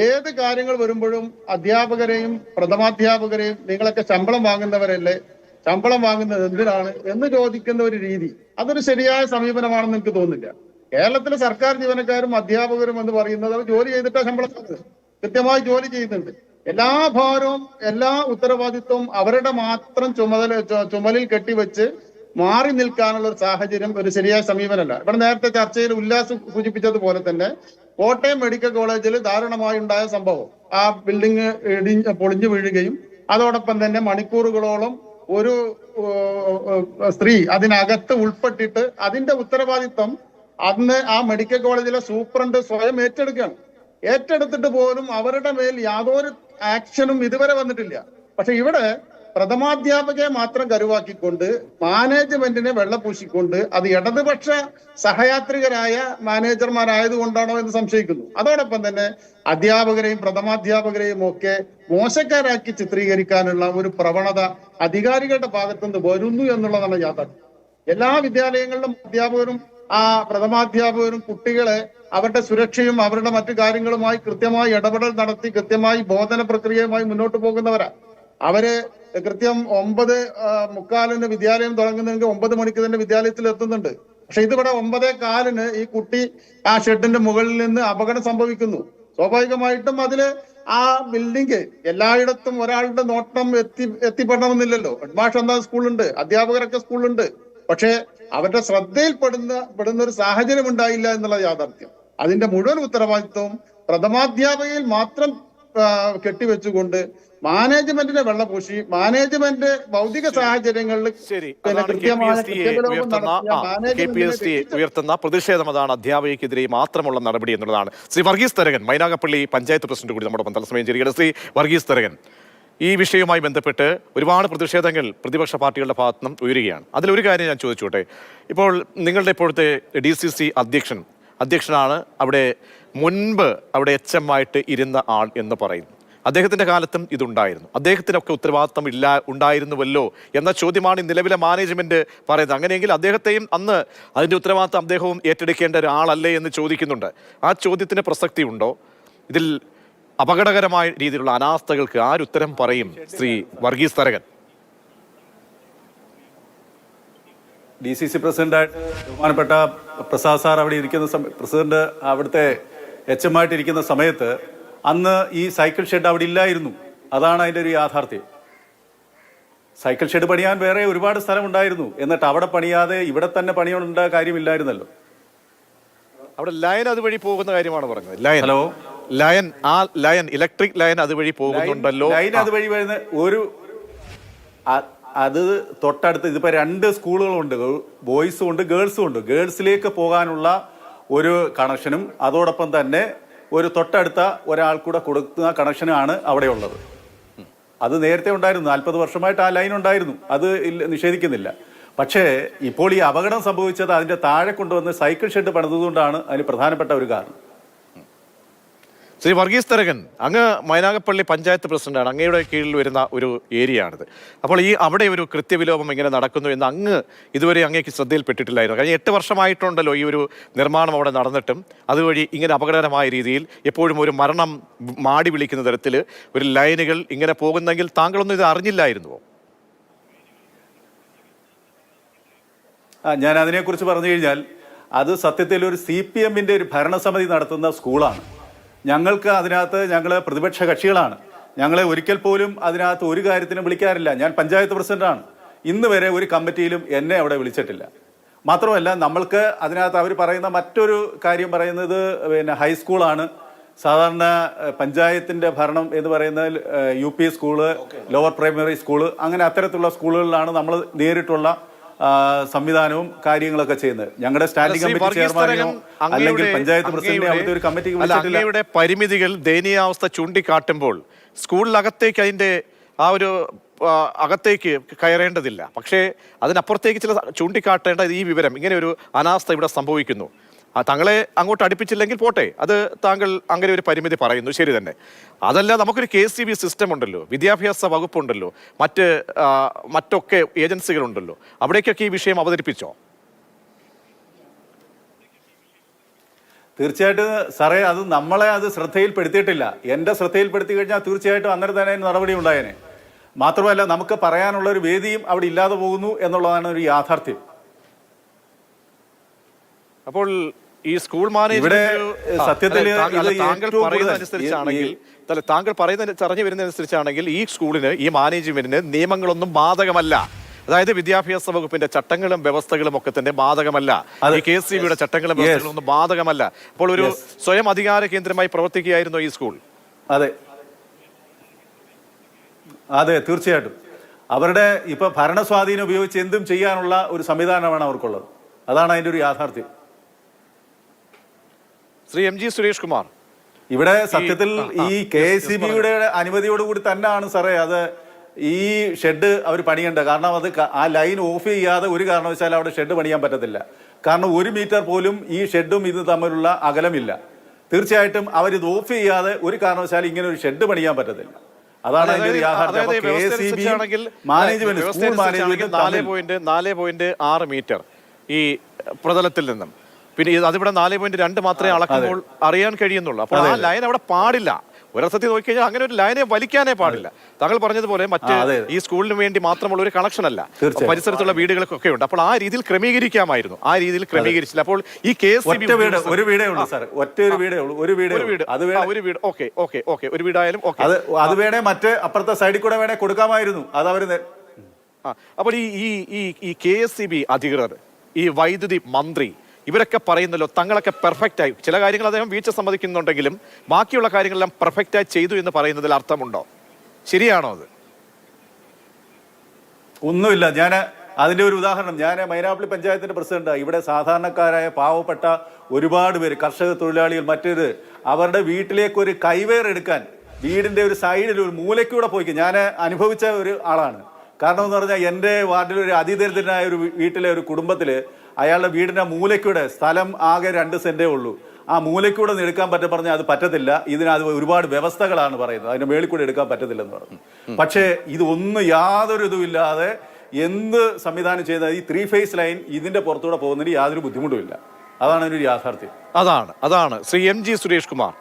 ഏത് കാര്യങ്ങൾ വരുമ്പോഴും അധ്യാപകരെയും പ്രഥമാധ്യാപകരെയും നിങ്ങളൊക്കെ ശമ്പളം വാങ്ങുന്നവരല്ലേ, ശമ്പളം വാങ്ങുന്നത് എന്തിനാണ് എന്ന് ചോദിക്കുന്ന ഒരു രീതി, അതൊരു ശരിയായ സമീപനമാണെന്ന് എനിക്ക് തോന്നുന്നില്ല. കേരളത്തിലെ സർക്കാർ ജീവനക്കാരും അധ്യാപകരും എന്ന് പറയുന്നത് അവർ ജോലി ചെയ്തിട്ടാണ് ശമ്പളം വാങ്ങുന്നത്, കൃത്യമായി ജോലി ചെയ്യുന്നുണ്ട്. എല്ലാ ഭാരവും എല്ലാ ഉത്തരവാദിത്വവും അവരുടെ മാത്രം ചുമലിൽ കെട്ടിവെച്ച് മാറി നിൽക്കാനുള്ള ഒരു സാഹചര്യം ഒരു ശരിയായ സമീപനമല്ല. ഇവിടെ നേരത്തെ ചർച്ചയിൽ ഉല്ലാസ് സൂചിപ്പിച്ചതുപോലെ തന്നെ കോട്ടയം മെഡിക്കൽ കോളേജിൽ ദാരുണമായി ഉണ്ടായ സംഭവം, ആ ബിൽഡിംഗ് പൊളിഞ്ഞു വീഴുകയും അതോടൊപ്പം തന്നെ മണിക്കൂറുകളോളം ഒരു സ്ത്രീ അതിനകത്ത് ഉൾപ്പെട്ടിട്ട് അതിന്റെ ഉത്തരവാദിത്വം അന്ന് ആ മെഡിക്കൽ കോളേജിലെ സൂപ്രണ്ട് സ്വയം ഏറ്റെടുത്തിട്ട് പോലും അവരുടെ മേൽ യാതൊരു ആക്ഷനും ഇതുവരെ വന്നിട്ടില്ല. പക്ഷെ ഇവിടെ പ്രഥമാധ്യാപകയെ മാത്രം കരുവാക്കിക്കൊണ്ട് മാനേജ്മെന്റിനെ വെള്ളപൂശിക്കൊണ്ട് അത് ഇടതുപക്ഷ സഹയാത്രികരായ മാനേജർമാരായതുകൊണ്ടാണോ എന്ന് സംശയിക്കുന്നു. അതോടൊപ്പം തന്നെ അധ്യാപകരെയും പ്രഥമാധ്യാപകരെയും ഒക്കെ മോശക്കാരാക്കി ചിത്രീകരിക്കാനുള്ള ഒരു പ്രവണത അധികാരികളുടെ ഭാഗത്തുനിന്ന് വരുന്നു എന്നുള്ളതാണ് യാഥാർത്ഥ്യം. എല്ലാ വിദ്യാലയങ്ങളിലും അധ്യാപകരും ആ പ്രഥമാധ്യാപകരും കുട്ടികളെ അവരുടെ സുരക്ഷയും അവരുടെ മറ്റു കാര്യങ്ങളുമായി കൃത്യമായി ഇടപെടൽ നടത്തി കൃത്യമായി ബോധന പ്രക്രിയയുമായി മുന്നോട്ട് പോകുന്നവരാ. അവര് കൃത്യം 9:45 വിദ്യാലയം തുടങ്ങുന്നെങ്കിൽ 9 മണിക്ക് തന്നെ വിദ്യാലയത്തിൽ എത്തുന്നുണ്ട്. പക്ഷെ ഇതിവിടെ 9:15 ഈ കുട്ടി ആ ഷെഡിന്റെ മുകളിൽ നിന്ന് അപകടം സംഭവിക്കുന്നു. സ്വാഭാവികമായിട്ടും അതില് ആ ബിൽഡിംഗ് എല്ലായിടത്തും ഒരാളുടെ നോട്ടം എത്തിപ്പെടണമെന്നില്ലല്ലോ. ഹെഡ്മാസ്റ്റർ എന്താ സ്കൂളുണ്ട്, അധ്യാപകരൊക്കെ സ്കൂളുണ്ട്. പക്ഷെ അവരുടെ ശ്രദ്ധയിൽപ്പെടുന്ന ഒരു സാഹചര്യം ഉണ്ടായില്ല എന്നുള്ള യാഥാർത്ഥ്യം. അതിന്റെ മുഴുവൻ ഉത്തരവാദിത്വവും പ്രഥമാധ്യാപകയിൽ മാത്രം കെട്ടിവെച്ചുകൊണ്ട് മാനേജ്മെന്റിനെ വെള്ളപൂശി മാനേജ്മെന്റ് ഭൗതിക സാഹചര്യങ്ങളിൽ ഉയർത്തുന്ന പ്രതിഷേധം അതാണ് അധ്യാപകർക്കെതിരെ മാത്രമുള്ള നടപടി എന്നുള്ളതാണ്. ശ്രീ വർഗീസ് തരകൻ, മൈനാഗപ്പള്ളി പഞ്ചായത്ത് പ്രസിഡന്റ് കൂടി നമ്മുടെ തത്സമയം ചേരുകയാണ്. ശ്രീ വർഗീസ് തരകൻ, ഈ വിഷയവുമായി ബന്ധപ്പെട്ട് ഒരുപാട് പ്രതിഷേധങ്ങൾ പ്രതിപക്ഷ പാർട്ടികളുടെ ഭാഗത്തു നിന്നും ഉയരുകയാണ്. അതിലൊരു കാര്യം ഞാൻ ചോദിച്ചോട്ടെ, ഇപ്പോൾ നിങ്ങളുടെ ഇപ്പോഴത്തെ DCC അധ്യക്ഷനാണ് അവിടെ മുൻപ് അവിടെ HM ആയിട്ട് ഇരുന്ന ആൾ എന്ന് പറയുന്നു. അദ്ദേഹത്തിന്റെ കാലത്തും ഇതുണ്ടായിരുന്നു, അദ്ദേഹത്തിനൊക്കെ ഉത്തരവാദിത്തം ഉണ്ടായിരുന്നുവല്ലോ എന്ന ചോദ്യമാണ് നിലവിലെ മാനേജ്മെന്റ് പറയുന്നത്. അങ്ങനെയെങ്കിൽ അദ്ദേഹത്തെയും അന്ന് അതിന്റെ ഉത്തരവാദിത്തം അദ്ദേഹവും ഏറ്റെടുക്കേണ്ട ഒരാളല്ലേ എന്ന് ചോദിക്കുന്നുണ്ട്. ആ ചോദ്യത്തിന് പ്രസക്തി ഉണ്ടോ? ഇതിൽ അപകടകരമായ രീതിയിലുള്ള അനാസ്ഥകൾക്ക് ആരുത്തരം പറയും? ശ്രീ വർഗീസ് തരകൻ. DCC പ്രസിഡന്റായിട്ട് ബഹുമാനപ്പെട്ട പ്രസാദ് സാർ അവിടെ ഇരിക്കുന്ന പ്രസിഡന്റ് അവിടുത്തെ HM ആയിട്ടിരിക്കുന്ന സമയത്ത് അന്ന് ഈ സൈക്കിൾ ഷെഡ് അവിടെ ഇല്ലായിരുന്നു. അതാണ് അതിൻ്റെ ഒരു യാഥാർത്ഥ്യം. സൈക്കിൾ ഷെഡ് പണിയാൻ വേറെ ഒരുപാട് സ്ഥലം ഉണ്ടായിരുന്നു. എന്നിട്ട് അവിടെ പണിയാതെ ഇവിടെ തന്നെ പണിയുണ്ട കാര്യമില്ലായിരുന്നല്ലോ. അവിടെ ലൈൻ അതുവഴി പോകുന്ന കാര്യമാണ് പറഞ്ഞത്. ലൈൻ ഇലക്ട്രിക് ലൈൻ അതുവഴി പോകുന്നുണ്ടല്ലോ. ലൈൻ അതുവഴി വരുന്ന അത് തൊട്ടടുത്ത് ഇതിപ്പോ 2 സ്കൂളുകളുണ്ട്, ബോയ്സും ഉണ്ട് ഗേൾസും ഉണ്ട്. ഗേൾസിലേക്ക് പോകാനുള്ള ഒരു കണക്ഷനും അതോടൊപ്പം തന്നെ ഒരു തൊട്ടടുത്ത ഒരാൾ കൂടെ കൊടുക്കുന്ന കണക്ഷനാണ് അവിടെ ഉള്ളത്. അത് നേരത്തെ ഉണ്ടായിരുന്നു, 40 വർഷമായിട്ട് ആ ലൈൻ ഉണ്ടായിരുന്നു, അത് നിഷേധിക്കുന്നില്ല. പക്ഷേ ഇപ്പോൾ ഈ അപകടം സംഭവിച്ചത് അതിന്റെ താഴെ കൊണ്ടുവന്ന് സൈക്കിൾ ഷെഡ് പണിതുകൊണ്ടാണ് അതിന് പ്രധാനപ്പെട്ട ഒരു കാരണം. ശ്രീ വർഗീസ് തരകൻ, അങ്ങ് മൈനാഗപ്പള്ളി പഞ്ചായത്ത് പ്രസിഡന്റാണ്, അങ്ങയുടെ കീഴിൽ വരുന്ന ഒരു ഏരിയയാണിത്. അപ്പോൾ അവിടെ ഒരു കൃത്യവിലോപം ഇങ്ങനെ നടക്കുന്നു എന്ന് അങ്ങ് ഇതുവരെ അങ്ങേക്ക് ശ്രദ്ധയിൽപ്പെട്ടിട്ടില്ലായിരുന്നു. കഴിഞ്ഞ 8 വർഷമായിട്ടുണ്ടല്ലോ ഈ ഒരു നിർമ്മാണം അവിടെ നടന്നിട്ടും അതുവഴി ഇങ്ങനെ അപകടകരമായ രീതിയിൽ എപ്പോഴും ഒരു മരണം മാടി വിളിക്കുന്ന തരത്തിൽ ഒരു ലൈനുകൾ ഇങ്ങനെ പോകുന്നെങ്കിൽ താങ്കളൊന്നും ഇത് അറിഞ്ഞില്ലായിരുന്നുവോ? ഞാൻ അതിനെക്കുറിച്ച് പറഞ്ഞു കഴിഞ്ഞാൽ അത് സത്യത്തിൽ ഒരു CPM-ന്റെ ഒരു ഭരണസമിതി നടത്തുന്ന സ്കൂളാണ്. ഞങ്ങൾക്ക് അതിനകത്ത് ഞങ്ങൾ പ്രതിപക്ഷ കക്ഷികളാണ്. ഞങ്ങളെ ഒരിക്കൽ പോലും അതിനകത്ത് ഒരു കാര്യത്തിനും വിളിക്കാറില്ല. ഞാൻ പഞ്ചായത്ത് പ്രസിഡന്റാണ്. ഇന്ന് വരെ ഒരു കമ്മിറ്റിയിലും എന്നെ അവിടെ വിളിച്ചിട്ടില്ല. മാത്രമല്ല, നമ്മൾക്ക് അതിനകത്ത് അവർ പറയുന്ന മറ്റൊരു കാര്യം പറയുന്നത് പിന്നെ ഹൈസ്കൂളാണ്. സാധാരണ പഞ്ചായത്തിൻ്റെ ഭരണം എന്ന് പറയുന്നത് UP school, lower primary school, അങ്ങനെ അത്തരത്തിലുള്ള സ്കൂളുകളിലാണ് നമ്മൾ നേരിട്ടുള്ള സംവിധാനവും കാര്യങ്ങളൊക്കെ ചെയ്യുന്നത്. ഞങ്ങളുടെ സ്റ്റാൻഡിംഗ് കമ്മിറ്റി ചെയർമാനോ അല്ലെങ്കിൽ പഞ്ചായത്ത് പ്രസിഡന്റിനെ അവിടുത്തെ ഒരു കമ്മിറ്റിക്ക് വിളിച്ചിട്ടില്ല. അങ്ങയുടെ പരിമിതികൾ, ദയനീയാവസ്ഥ ചൂണ്ടിക്കാട്ടുമ്പോൾ സ്കൂളിനകത്തേക്ക് അതിന്റെ ആ ഒരു അകത്തേക്ക് കയറേണ്ടതില്ല. പക്ഷേ അതിനപ്പുറത്തേക്ക് ചില ചൂണ്ടിക്കാട്ടേണ്ട ഈ വിവരം, ഇങ്ങനെ ഒരു അനാസ്ഥ ഇവിടെ സംഭവിക്കുന്നു, തങ്ങളെ അങ്ങോട്ട് അടുപ്പിച്ചില്ലെങ്കിൽ പോട്ടെ, അത് താങ്കൾ അങ്ങനെ ഒരു പരിമിതി പറയുന്നു, ശരി തന്നെ. അതല്ല, നമുക്കൊരു KCB സിസ്റ്റം ഉണ്ടല്ലോ, വിദ്യാഭ്യാസ വകുപ്പുണ്ടല്ലോ, മറ്റൊക്കെ ഏജൻസികളുണ്ടല്ലോ, അവിടേക്കൊക്കെ ഈ വിഷയം അവതരിപ്പിച്ചോ? തീർച്ചയായിട്ടും സാറേ, അത് നമ്മളെ ശ്രദ്ധയിൽപ്പെടുത്തിയിട്ടില്ല. എൻ്റെ ശ്രദ്ധയിൽപ്പെടുത്തി കഴിഞ്ഞാൽ തീർച്ചയായിട്ടും അന്നേരം തന്നെ നടപടി ഉണ്ടായേനെ. മാത്രമല്ല, നമുക്ക് പറയാനുള്ള ഒരു വേദിയും അവിടെ ഇല്ലാതെ പോകുന്നു എന്നുള്ളതാണ് ഒരു യാഥാർത്ഥ്യം. അപ്പോൾ ഈ സ്കൂൾ മാനേജ്മെന്റ് സത്യത്തിൽ താങ്കൾ പറയുന്നത് ചറിഞ്ഞു വരുന്നതനുസരിച്ചാണെങ്കിൽ ഈ സ്കൂളിന്, ഈ മാനേജ്മെന്റിന് നിയമങ്ങളൊന്നും ബാധകമല്ല. അതായത് വിദ്യാഭ്യാസ വകുപ്പിന്റെ ചട്ടങ്ങളും വ്യവസ്ഥകളും ഒക്കെ തന്നെ ബാധകമല്ല. ഈ KCBയുടെ ചട്ടങ്ങളും വ്യവസ്ഥകളും ഒന്നും ബാധകമല്ല. അപ്പോൾ ഒരു സ്വയം അധികാര കേന്ദ്രമായി പ്രവർത്തിക്കുകയായിരുന്നു ഈ സ്കൂൾ. അതെ അതെ, തീർച്ചയായിട്ടും അവരുടെ ഇപ്പൊ ഭരണസ്വാധീനം ഉപയോഗിച്ച് എന്തും ചെയ്യാനുള്ള ഒരു സംവിധാനമാണ് അവർക്കുള്ളത്. അതാണ് അതിന്റെ ഒരു യാഥാർത്ഥ്യം. ശ്രീ MG സുരേഷ് കുമാർ, ഇവിടെ സത്യത്തിൽ ഈ KCBയുടെ അനുമതിയോടുകൂടി തന്നെയാണ് സാറേ അത് ഈ ഷെഡ് അവർ പണിയേണ്ടത്. കാരണം അത് ആ ലൈൻ ഓഫ് ചെയ്യാതെ ഒരു കാരണവശാലും അവിടെ ഷെഡ് പണിയാൻ പറ്റത്തില്ല. കാരണം 1 മീറ്റർ പോലും ഈ ഷെഡും ഇത് തമ്മിലുള്ള അകലമില്ല. തീർച്ചയായിട്ടും അവരിത് ഓഫ് ചെയ്യാതെ ഒരു കാരണവശാലും ഇങ്ങനെ ഒരു ഷെഡ് പണിയാൻ പറ്റത്തില്ല. അതാണ് അതിന്റെ ഒരു യാഥാർത്ഥ്യം. മാനേജ്മെന്റ്, സ്കൂൾ മാനേജ്മെന്റ് 4.6 മീറ്റർ ഈ പ്രതലത്തിൽ നിന്നും, പിന്നെ അതിവിടെ 4.2 മാത്രമേ അളക്കുമ്പോൾ അറിയാൻ കഴിയുന്നുള്ളൂ. അപ്പോൾ ആ ലൈൻ അവിടെ പാടില്ല. ഒരർത്ഥത്തിൽ നോക്കിക്കഴിഞ്ഞാൽ അങ്ങനെ ഒരു ലൈനെ വലിക്കാനേ പാടില്ല. താങ്കൾ പറഞ്ഞതുപോലെ മറ്റ് ഈ സ്കൂളിന് വേണ്ടി മാത്രമുള്ള ഒരു കണക്ഷൻ അല്ല, പരിസരത്തുള്ള വീടുകൾക്കൊക്കെ ഉണ്ട്. അപ്പോൾ ആ രീതിയിൽ ക്രമീകരിക്കാമായിരുന്നു. ആ രീതിയിൽ ക്രമീകരിച്ചില്ല. അപ്പോൾ ഈ KCB ഒരു വീടേ ഉള്ളൂ സാർ, ഒറ്റ ഒരു വീടേ ഉള്ളൂ. ഒരു വീട് ഒരു വീടായാലും അത് വേണേ മറ്റേ അപ്പുറത്തെ സൈഡിൽ കൂടെ വേണേ കൊടുക്കാമായിരുന്നു. അത് അവര് അപ്പോൾ ഈ KCB അധികൃതർ, ഈ വൈദ്യുതി മന്ത്രി, ഇവരൊക്കെ പറയുന്നല്ലോ തങ്ങളൊക്കെ പെർഫെക്റ്റായി, ചില കാര്യങ്ങൾ അദ്ദേഹം വീഴ്ച സമ്മതിക്കുന്നുണ്ടെങ്കിലും ബാക്കിയുള്ള കാര്യങ്ങളെല്ലാം പെർഫെക്റ്റായി ചെയ്തു എന്ന് പറയുന്നതിൽ അർത്ഥമുണ്ടോ? ശരിയാണോ അത്? ഒന്നുമില്ല. ഞാൻ അതിന്റെ ഒരു ഉദാഹരണം, ഞാൻ മൈനാപ്പള്ളി പഞ്ചായത്തിന്റെ പ്രസിഡന്റ്. ഇവിടെ സാധാരണക്കാരായ പാവപ്പെട്ട ഒരുപാട് പേര്, കർഷക തൊഴിലാളികൾ, മറ്റേത് അവരുടെ വീട്ടിലേക്ക് ഒരു കൈവേർ എടുക്കാൻ വീടിന്റെ ഒരു സൈഡിൽ ഒരു മൂലയ്ക്കൂടെ പോയി ഞാൻ അനുഭവിച്ച ഒരു ആളാണ്. കാരണം എന്ന് പറഞ്ഞാൽ എൻ്റെ വാർഡിൽ ഒരു അതിദരിദ്രനായ ഒരു വീട്ടിലെ ഒരു കുടുംബത്തില് അയാളുടെ വീടിന്റെ മൂലയ്ക്കൂടെ, സ്ഥലം ആകെ 2 സെന്റേ ഉള്ളൂ, ആ മൂലയ്ക്കൂടെ ഒന്ന് എടുക്കാൻ പറഞ്ഞാൽ അത് പറ്റത്തില്ല. ഇതിനത് ഒരുപാട് വ്യവസ്ഥകളാണ് പറയുന്നത്, അതിന്റെ മേളിൽ കൂടെ എടുക്കാൻ പറ്റത്തില്ലെന്ന് പറഞ്ഞു. പക്ഷേ ഇതൊന്നും യാതൊരു ഇതുമില്ലാതെ എന്ത് സംവിധാനം ചെയ്താൽ ഈ 3 ഫേസ് ലൈൻ ഇതിന്റെ പുറത്തൂടെ പോകുന്നതിന് യാതൊരു ബുദ്ധിമുട്ടുമില്ല. അതാണ് അതിനൊരു യാഥാർത്ഥ്യം. അതാണ് ശ്രീ MG സുരേഷ് കുമാർ,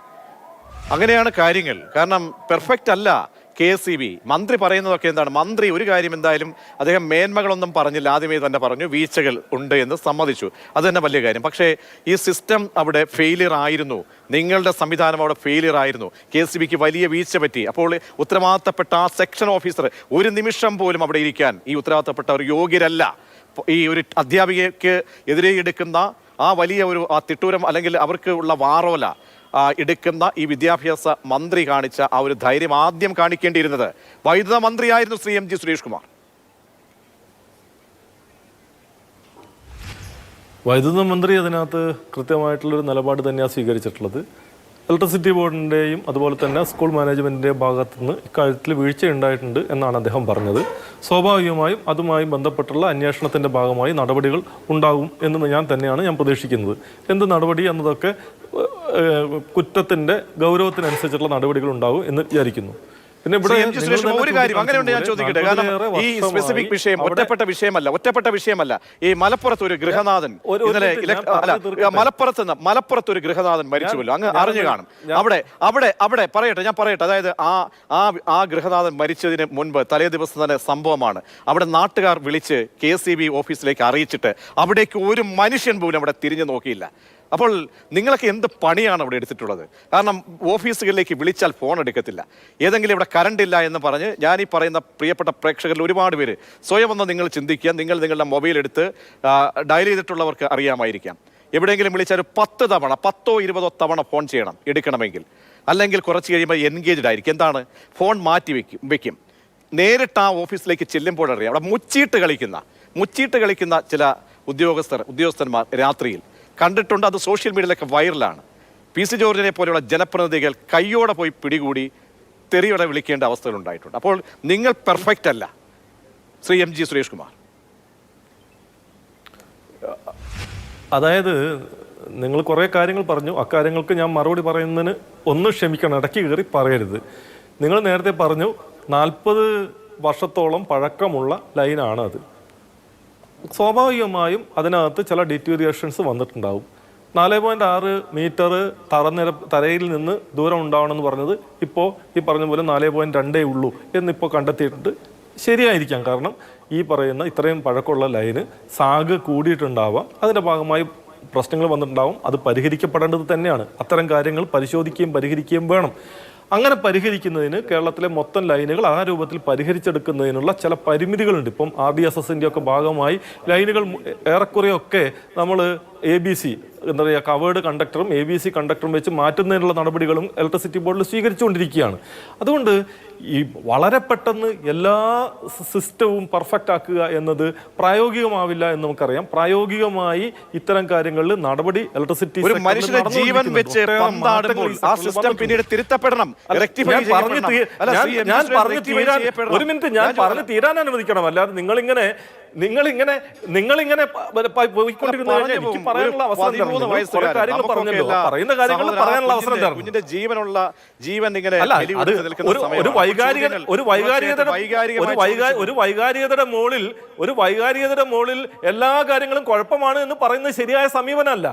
അങ്ങനെയാണ് കാര്യങ്ങൾ. കാരണം പെർഫെക്റ്റ് അല്ല KCB. മന്ത്രി പറയുന്നതൊക്കെ എന്താണ്? മന്ത്രി ഒരു കാര്യം എന്തായാലും അദ്ദേഹം മേന്മകളൊന്നും പറഞ്ഞില്ല, ആദ്യമേ തന്നെ പറഞ്ഞു വീഴ്ചകൾ ഉണ്ട് എന്ന് സമ്മതിച്ചു. അത് തന്നെ വലിയ കാര്യം. പക്ഷേ ഈ സിസ്റ്റം അവിടെ ഫെയിലിയർ ആയിരുന്നു, നിങ്ങളുടെ സംവിധാനം അവിടെ ഫെയിലിയർ ആയിരുന്നു. KCBക്ക് വലിയ വീഴ്ച പറ്റി. അപ്പോൾ ഉത്തരവാദിത്തപ്പെട്ട ആ സെക്ഷൻ ഓഫീസർ ഒരു നിമിഷം പോലും അവിടെ ഇരിക്കാൻ ഈ ഉത്തരവാദിത്തപ്പെട്ടവർ യോഗ്യരല്ല. ഈ ഒരു അധ്യാപികയ്ക്ക് എതിരെ എടുക്കുന്ന ആ വലിയ ഒരു തിട്ടൂരം അല്ലെങ്കിൽ അവർക്ക് ഉള്ള വാറോല എടുക്കുന്ന ഈ വിദ്യാഭ്യാസ മന്ത്രി കാണിച്ച ആ ഒരു ധൈര്യം ആദ്യം കാണിക്കേണ്ടിയിരുന്നത് വൈദ്യുത മന്ത്രിയായിരുന്നു ശ്രീ MG സുരേഷ് കുമാർ. വൈദ്യുത മന്ത്രി അതിനകത്ത് കൃത്യമായിട്ടുള്ളൊരു നിലപാട് തന്നെയാണ് സ്വീകരിച്ചിട്ടുള്ളത്. ഇലക്ട്രിസിറ്റി ബോർഡിൻ്റെയും അതുപോലെ തന്നെ സ്കൂൾ മാനേജ്മെൻറ്റിൻ്റെയും ഭാഗത്തു നിന്ന് ഇക്കാര്യത്തിൽ വീഴ്ച ഉണ്ടായിട്ടുണ്ട് എന്നാണ് അദ്ദേഹം പറഞ്ഞത്. സ്വാഭാവികമായും അതുമായി ബന്ധപ്പെട്ടുള്ള അന്വേഷണത്തിൻ്റെ ഭാഗമായി നടപടികൾ ഉണ്ടാകും എന്ന് ഞാൻ പ്രതീക്ഷിക്കുന്നത്. എന്ത് നടപടി എന്നതൊക്കെ കുറ്റത്തിൻ്റെ ഗൗരവത്തിനനുസരിച്ചുള്ള നടപടികൾ ഉണ്ടാകും എന്ന് വിചാരിക്കുന്നു. പിന്നെ ഒരു കാര്യം അങ്ങനെയുണ്ട്, ഞാൻ ചോദിക്കട്ടെ. കാരണം ഈ സ്പെസിഫിക് വിഷയം ഒറ്റപ്പെട്ട വിഷയമല്ല. ഈ മലപ്പുറത്ത് ഒരു ഗൃഹനാഥൻ മലപ്പുറത്ത് ഒരു ഗൃഹനാഥൻ മരിച്ചുവല്ലോ, അങ്ങ് അറിഞ്ഞു കാണും. അവിടെ പറയട്ടെ. അതായത് ആ ഗൃഹനാഥൻ മരിച്ചതിന് മുൻപ് തലേ ദിവസം തന്നെ സംഭവമാണ്. അവിടെ നാട്ടുകാർ വിളിച്ച് KCB ഓഫീസിലേക്ക് അറിയിച്ചിട്ട് അവിടേക്ക് ഒരു മനുഷ്യൻ പോലും അവിടെ തിരിഞ്ഞു നോക്കിയില്ല. അപ്പോൾ നിങ്ങളൊക്കെ എന്ത് പണിയാണ് അവിടെ എടുത്തിട്ടുള്ളത്? കാരണം ഓഫീസുകളിലേക്ക് വിളിച്ചാൽ ഫോൺ എടുക്കത്തില്ല. ഏതെങ്കിലും ഇവിടെ കറണ്ട് ഇല്ല എന്ന് പറഞ്ഞ് ഞാൻ ഈ പറയുന്ന പ്രിയപ്പെട്ട പ്രേക്ഷകരിൽ ഒരുപാട് പേര് സ്വയം ഒന്ന് നിങ്ങൾ ചിന്തിക്കുക. നിങ്ങളുടെ മൊബൈൽ എടുത്ത് ഡയൽ ചെയ്തിട്ടുള്ളവർക്ക് അറിയാമായിരിക്കാം. എവിടെയെങ്കിലും വിളിച്ചാൽ ഒരു 10 തവണ 10ഓ 20ഓ തവണ ഫോൺ ചെയ്യണം എടുക്കണമെങ്കിൽ. അല്ലെങ്കിൽ കുറച്ച് കഴിയുമ്പോൾ എൻഗേജ്ഡ് ആയിരിക്കും. എന്താണ്? ഫോൺ മാറ്റി വെക്കും. നേരിട്ട് ആ ഓഫീസിലേക്ക് ചെല്ലുമ്പോഴറിയാം അവിടെ മുച്ചീട്ട് കളിക്കുന്ന ചില ഉദ്യോഗസ്ഥന്മാർ രാത്രിയിൽ കണ്ടിട്ടുണ്ട്. അത് സോഷ്യൽ മീഡിയയിലൊക്കെ വൈറലാണ്. PC ജോർജിനെ പോലെയുള്ള ജനപ്രതിനിധികൾ കയ്യോടെ പോയി പിടികൂടി തെറിയോടെ വിളിക്കേണ്ട അവസ്ഥകളുണ്ടായിട്ടുണ്ട്. അപ്പോൾ നിങ്ങൾ പെർഫെക്റ്റ് അല്ല ശ്രീ MG സുരേഷ് കുമാർ. അതായത് നിങ്ങൾ കുറേ കാര്യങ്ങൾ പറഞ്ഞു. അക്കാര്യങ്ങൾക്ക് ഞാൻ മറുപടി പറയുന്നതിന് ഒന്ന് ക്ഷമിക്കണം, ഇടയ്ക്ക് കയറി പറയരുത്. നിങ്ങൾ നേരത്തെ പറഞ്ഞു 40 വർഷത്തോളം പഴക്കമുള്ള ലൈനാണ് അത്. സ്വാഭാവികമായും അതിനകത്ത് ചില ഡിറ്റീരിയേഷൻസ് വന്നിട്ടുണ്ടാവും. 4.6 മീറ്റർ തറയിൽ നിന്ന് ദൂരം ഉണ്ടാവണമെന്ന് പറഞ്ഞത് ഇപ്പോൾ ഈ പറഞ്ഞ പോലെ 4.2 ഉള്ളൂ എന്നിപ്പോൾ കണ്ടെത്തിയിട്ടുണ്ട്. ശരിയായിരിക്കാം. കാരണം ഈ പറയുന്ന ഇത്രയും പഴക്കമുള്ള ലൈന് സാഗ് കൂടിയിട്ടുണ്ടാവാം. അതിൻ്റെ ഭാഗമായി പ്രശ്നങ്ങൾ വന്നിട്ടുണ്ടാവും. അത് പരിഹരിക്കപ്പെടേണ്ടത് തന്നെയാണ്. അത്തരം കാര്യങ്ങൾ പരിശോധിക്കുകയും പരിഹരിക്കുകയും വേണം. അങ്ങനെ പരിഹരിക്കുന്നതിന് കേരളത്തിലെ മൊത്തം ലൈനുകൾ ആ രൂപത്തിൽ പരിഹരിച്ചെടുക്കുന്നതിനുള്ള ചില പരിമിതികളുണ്ട്. ഇപ്പം RDSSൻ്റെ ഒക്കെ ഭാഗമായി ലൈനുകൾ ഏറെക്കുറെയൊക്കെ നമ്മൾ ABC എന്താ പറയുക കവേർഡ് കണ്ടക്ടറും ABC കണ്ടക്ടറും വെച്ച് മാറ്റുന്നതിനുള്ള നടപടികളും ഇലക്ട്രിസിറ്റി ബോർഡിൽ സ്വീകരിച്ചുകൊണ്ടിരിക്കുകയാണ്. അതുകൊണ്ട് ഈ വളരെ പെട്ടെന്ന് എല്ലാ സിസ്റ്റവും പെർഫെക്റ്റ് ആക്കുക എന്നത് പ്രായോഗികമാവില്ല എന്ന് നമുക്കറിയാം. പ്രായോഗികമായി ഇത്തരം കാര്യങ്ങളിൽ നടപടി ഇലക്ട്രിസിറ്റി ഒരു മനുഷ്യന്റെ ജീവൻ വെച്ച് പന്താടുമ്പോൾ ആ സിസ്റ്റം പിന്നീട് തിരുത്തപ്പെടണം. ഞാൻ പറഞ്ഞു തീരാൻ അനുവദിക്കണം. അല്ലാതെ നിങ്ങളിങ്ങനെ പോയിക്കൊണ്ടിരുന്ന എനിക്ക് പറയാനുള്ള അവസരം കാര്യങ്ങൾ പറഞ്ഞല്ലോ. പറയുന്ന കാര്യങ്ങൾ പറയാനുള്ള അവസരം തരണം. കുഞ്ഞിന്റെ ജീവൻ ഇങ്ങനെ ഒരു വൈകാരികതയുടെ മുകളിൽ എല്ലാ കാര്യങ്ങളും കുഴപ്പമാണ് എന്ന് പറയുന്നത് ശരിയായ സമീപനമല്ല.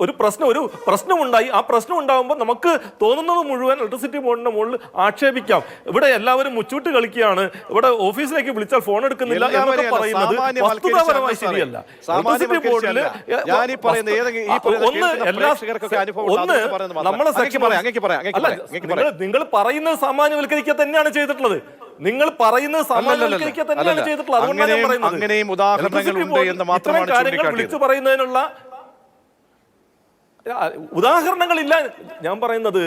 ഒരു പ്രശ്നമുണ്ടായി. ആ പ്രശ്നം ഉണ്ടാകുമ്പോൾ നമുക്ക് തോന്നുന്നത് മുഴുവൻ ഇലക്ട്രിസിറ്റി ബോർഡിന്റെ മുകളിൽ ആക്ഷേപിക്കാം. ഇവിടെ എല്ലാവരും മുച്ചൂട്ട് കളിക്കുകയാണ്, ഇവിടെ ഓഫീസിലേക്ക് വിളിച്ചാൽ ഫോൺ എടുക്കുന്നില്ല എന്നൊക്കെ പറയുന്നത് വസ്തുതാപരമായി ശരിയല്ല. ഇലക്ട്രിസിറ്റി ബോർഡിൽ നിങ്ങൾ പറയുന്നത് സാമാന്യവൽക്കരിക്കുക തന്നെയാണ് ചെയ്തിട്ടുള്ളത്. അതുകൊണ്ടാണ് ഞാൻ പറയുന്നത് അങ്ങനെയും ഉദാഹരണങ്ങളുണ്ട് എന്ന് മാത്രമാണ് ചൂണ്ടിക്കാട്ടിയത്. വിളിച്ചു പറയുന്നതിനുള്ള ഉദാഹരണങ്ങളില്ല. ഞാൻ പറയുന്നത്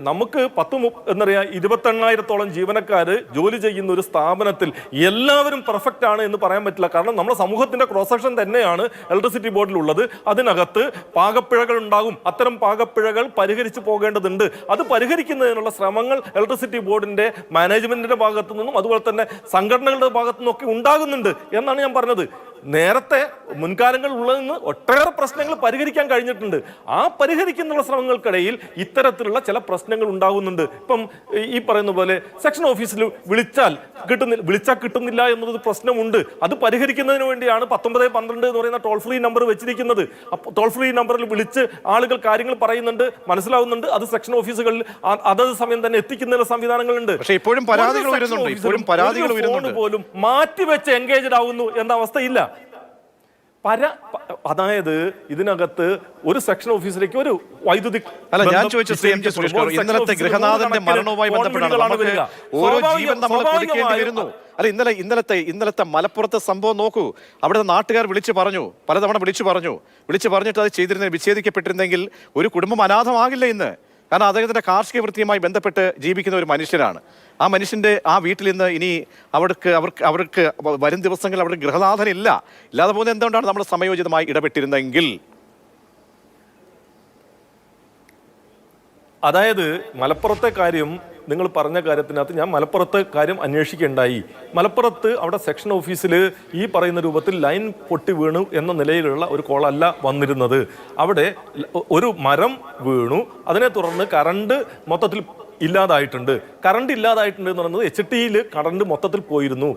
നമുക്ക് 28,000-ഓളം ജീവനക്കാര് ജോലി ചെയ്യുന്ന ഒരു സ്ഥാപനത്തിൽ എല്ലാവരും പെർഫെക്റ്റ് ആണ് എന്ന് പറയാൻ പറ്റില്ല. കാരണം നമ്മുടെ സമൂഹത്തിന്റെ ക്രോസ് സെക്ഷൻ തന്നെയാണ് ഇലക്ട്രിസിറ്റി ബോർഡിൽ ഉള്ളത്. അതിനകത്ത് പാകപ്പിഴകൾ ഉണ്ടാകും. അത്തരം പാകപ്പിഴകൾ പരിഹരിച്ചു പോകേണ്ടതുണ്ട്. അത് പരിഹരിക്കുന്നതിനുള്ള ശ്രമങ്ങൾ ഇലക്ട്രിസിറ്റി ബോർഡിന്റെ മാനേജ്മെന്റിന്റെ ഭാഗത്തു നിന്നും അതുപോലെ തന്നെ സംഘടനകളുടെ ഭാഗത്തു നിന്നും ഒക്കെ ഉണ്ടാകുന്നുണ്ട് എന്നാണ് ഞാൻ പറഞ്ഞത്. നേരത്തെ മുൻകാലങ്ങൾ ഉള്ളതെന്ന് ഒട്ടേറെ പ്രശ്നങ്ങൾ പരിഹരിക്കാൻ കഴിഞ്ഞിട്ടുണ്ട്. ആ പരിഹരിക്കുന്ന ശ്രമങ്ങൾക്കിടയിൽ ഇത്തരത്തിലുള്ള ചില പ്രശ്നങ്ങൾ ഉണ്ടാകുന്നുണ്ട്. ഇപ്പം ഈ പറയുന്ന പോലെ സെക്ഷൻ ഓഫീസിൽ വിളിച്ചാൽ കിട്ടുന്നില്ല എന്നൊരു പ്രശ്നമുണ്ട്. അത് പരിഹരിക്കുന്നതിന് വേണ്ടിയാണ് 1912 എന്ന് പറയുന്ന ടോൾ ഫ്രീ നമ്പർ വെച്ചിരിക്കുന്നത്. ടോൾ ഫ്രീ നമ്പറിൽ വിളിച്ച് ആളുകൾ കാര്യങ്ങൾ പറയുന്നുണ്ട്, മനസ്സിലാവുന്നുണ്ട്. അത് സെക്ഷൻ ഓഫീസുകളിൽ അതത് സമയം തന്നെ എത്തിക്കുന്നതിനുള്ള സംവിധാനങ്ങളുണ്ട്. പക്ഷേ ഇപ്പോഴും പരാതികൾ പോലും മാറ്റിവെച്ച് എൻഗേജ്ഡ് ആവുന്നു എന്ന അവസ്ഥയില്ല. അതായത് ഇതിനകത്ത് ഒരു സെക്ഷൻ ഓഫീസിലേക്ക് ഒരു വൈദ്യുതി ഞാൻ ചോദിച്ചത് ഇന്നലത്തെ ഗൃഹനാഥന്റെ മരണവുമായി ബന്ധപ്പെട്ടാണ്. ഓരോ ജീവൻ നമ്മൾ കൊടുക്കേണ്ടി വരുന്നു. അല്ല ഇന്നലത്തെ മലപ്പുറത്തെ സംഭവം നോക്കൂ. അവിടുത്തെ നാട്ടുകാർ പലതവണ വിളിച്ചു പറഞ്ഞിട്ട് അത് വിച്ഛേദിക്കപ്പെട്ടിരുന്നെങ്കിൽ ഒരു കുടുംബം അനാഥമാകില്ല ഇന്ന്. കാരണം അദ്ദേഹത്തിന്റെ കാർഷിക വൃത്തിയുമായി ബന്ധപ്പെട്ട് ജീവിക്കുന്ന ഒരു മനുഷ്യനാണ്. ആ മനുഷ്യന്റെ ആ വീട്ടിൽ നിന്ന് ഇനി അവർക്ക് വരും ദിവസങ്ങളിൽ അവിടെ ഗൃഹനാഥനില്ല. ഇല്ലാതെ പോകുന്നത് എന്തുകൊണ്ടാണ് നമ്മൾ സമയോചിതമായി ഇടപെട്ടിരുന്നെങ്കിൽ? അതായത് മലപ്പുറത്തെ കാര്യം നിങ്ങൾ പറഞ്ഞ കാര്യത്തിനകത്ത് ഞാൻ മലപ്പുറത്തെ കാര്യം അന്വേഷിക്കേണ്ടായി. മലപ്പുറത്ത് അവിടെ സെക്ഷൻ ഓഫീസിൽ ഈ പറയുന്ന രൂപത്തിൽ ലൈൻ പൊട്ടി വീണു എന്ന നിലയിലുള്ള ഒരു കോളല്ല വന്നിരുന്നത്. അവിടെ ഒരു മരം വീണു, അതിനെ തുടർന്ന് കറണ്ട് മൊത്തത്തിൽ ഇല്ലാതായിട്ടുണ്ട്. കറണ്ട് ഇല്ലാതായിട്ടുണ്ട് എന്ന് പറയുന്നത് HTയിൽ കറണ്ട് മൊത്തത്തിൽ പോയിരുന്നു.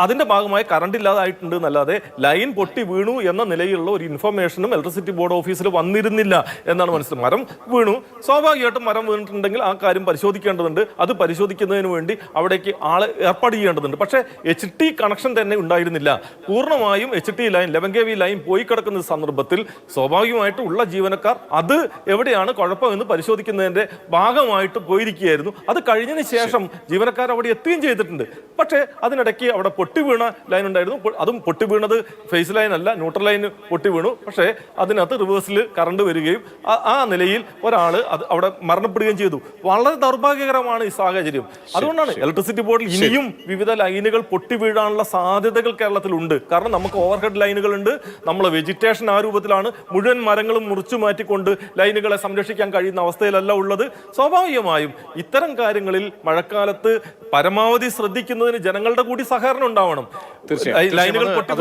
അതിന്റെ ഭാഗമായി കറണ്ട് ഇല്ലാതായിട്ടുണ്ട് എന്നല്ലാതെ ലൈൻ പൊട്ടി വീണു എന്ന നിലയിലുള്ള ഒരു ഇൻഫർമേഷനും ഇലക്ട്രിസിറ്റി ബോർഡ് ഓഫീസിൽ വന്നിരുന്നില്ല എന്നാണ് മനസ്സിലായത്. മരം വീണു, സ്വാഭാവികമായിട്ടും മരം വീണിട്ടുണ്ടെങ്കിൽ ആ കാര്യം പരിശോധിക്കേണ്ടതുണ്ട്. അത് പരിശോധിക്കുന്നതിന് വേണ്ടി അവിടേക്ക് ആളെ ഏർപ്പാട് ചെയ്യേണ്ടതുണ്ട്. പക്ഷേ HT കണക്ഷൻ തന്നെ ഉണ്ടായിരുന്നില്ല. പൂർണ്ണമായും HT ലൈൻ 11 kV ലൈൻ പോയി കിടക്കുന്ന സന്ദർഭത്തിൽ സ്വാഭാവികമായിട്ടും ഉള്ള ജീവനക്കാർ അത് എവിടെയാണ് കുഴപ്പമെന്ന് പരിശോധിക്കുന്നതിന്റെ ഭാഗമായിട്ട് പോയിരിക്കുകയായിരുന്നു. അത് കഴിഞ്ഞതിന് ശേഷം ജീവനക്കാർ അവിടെ എത്തുകയും ചെയ്തിട്ടുണ്ട്. പക്ഷേ അതിനിടയ്ക്ക് അവിടെ പൊട്ടി വീണ ലൈൻ ഉണ്ടായിരുന്നു. അതും പൊട്ടി വീണത് ഫേസ് ലൈൻ അല്ല, ന്യൂട്രൽ ലൈൻ പൊട്ടി വീണു. പക്ഷേ അതിനകത്ത് റിവേഴ്സിൽ കറണ്ട് വരികയും ആ നിലയിൽ ഒരാൾ അവിടെ മരണപ്പെടുകയും ചെയ്തു. വളരെ ദൗർഭാഗ്യകരമാണ് ഈ സാഹചര്യം. അതുകൊണ്ടാണ് ഇലക്ട്രിസിറ്റി ബോർഡിൽ ഇനിയും വിവിധ ലൈനുകൾ പൊട്ടി വീഴാനുള്ള സാധ്യതകൾ കേരളത്തിലുണ്ട്. കാരണം നമുക്ക് ഓവർഹെഡ് ലൈനുകൾ ഉണ്ട്, നമ്മളെ വെജിറ്റേഷൻ ആ രൂപത്തിലാണ്, മുഴുവൻ മരങ്ങളും മുറിച്ചു മാറ്റിക്കൊണ്ട് ലൈനുകളെ സംരക്ഷിക്കാൻ കഴിയുന്ന അവസ്ഥയിലല്ല ഉള്ളത്. സ്വാഭാവികമായും ഇത്തരം കാര്യങ്ങളിൽ മഴക്കാലത്ത് പരമാവധി ശ്രദ്ധിക്കുന്നതിന് ജനങ്ങളുടെ കൂടി സഹകരണം ഉണ്ടാവണം. ലൈനുകൾ പൊട്ടി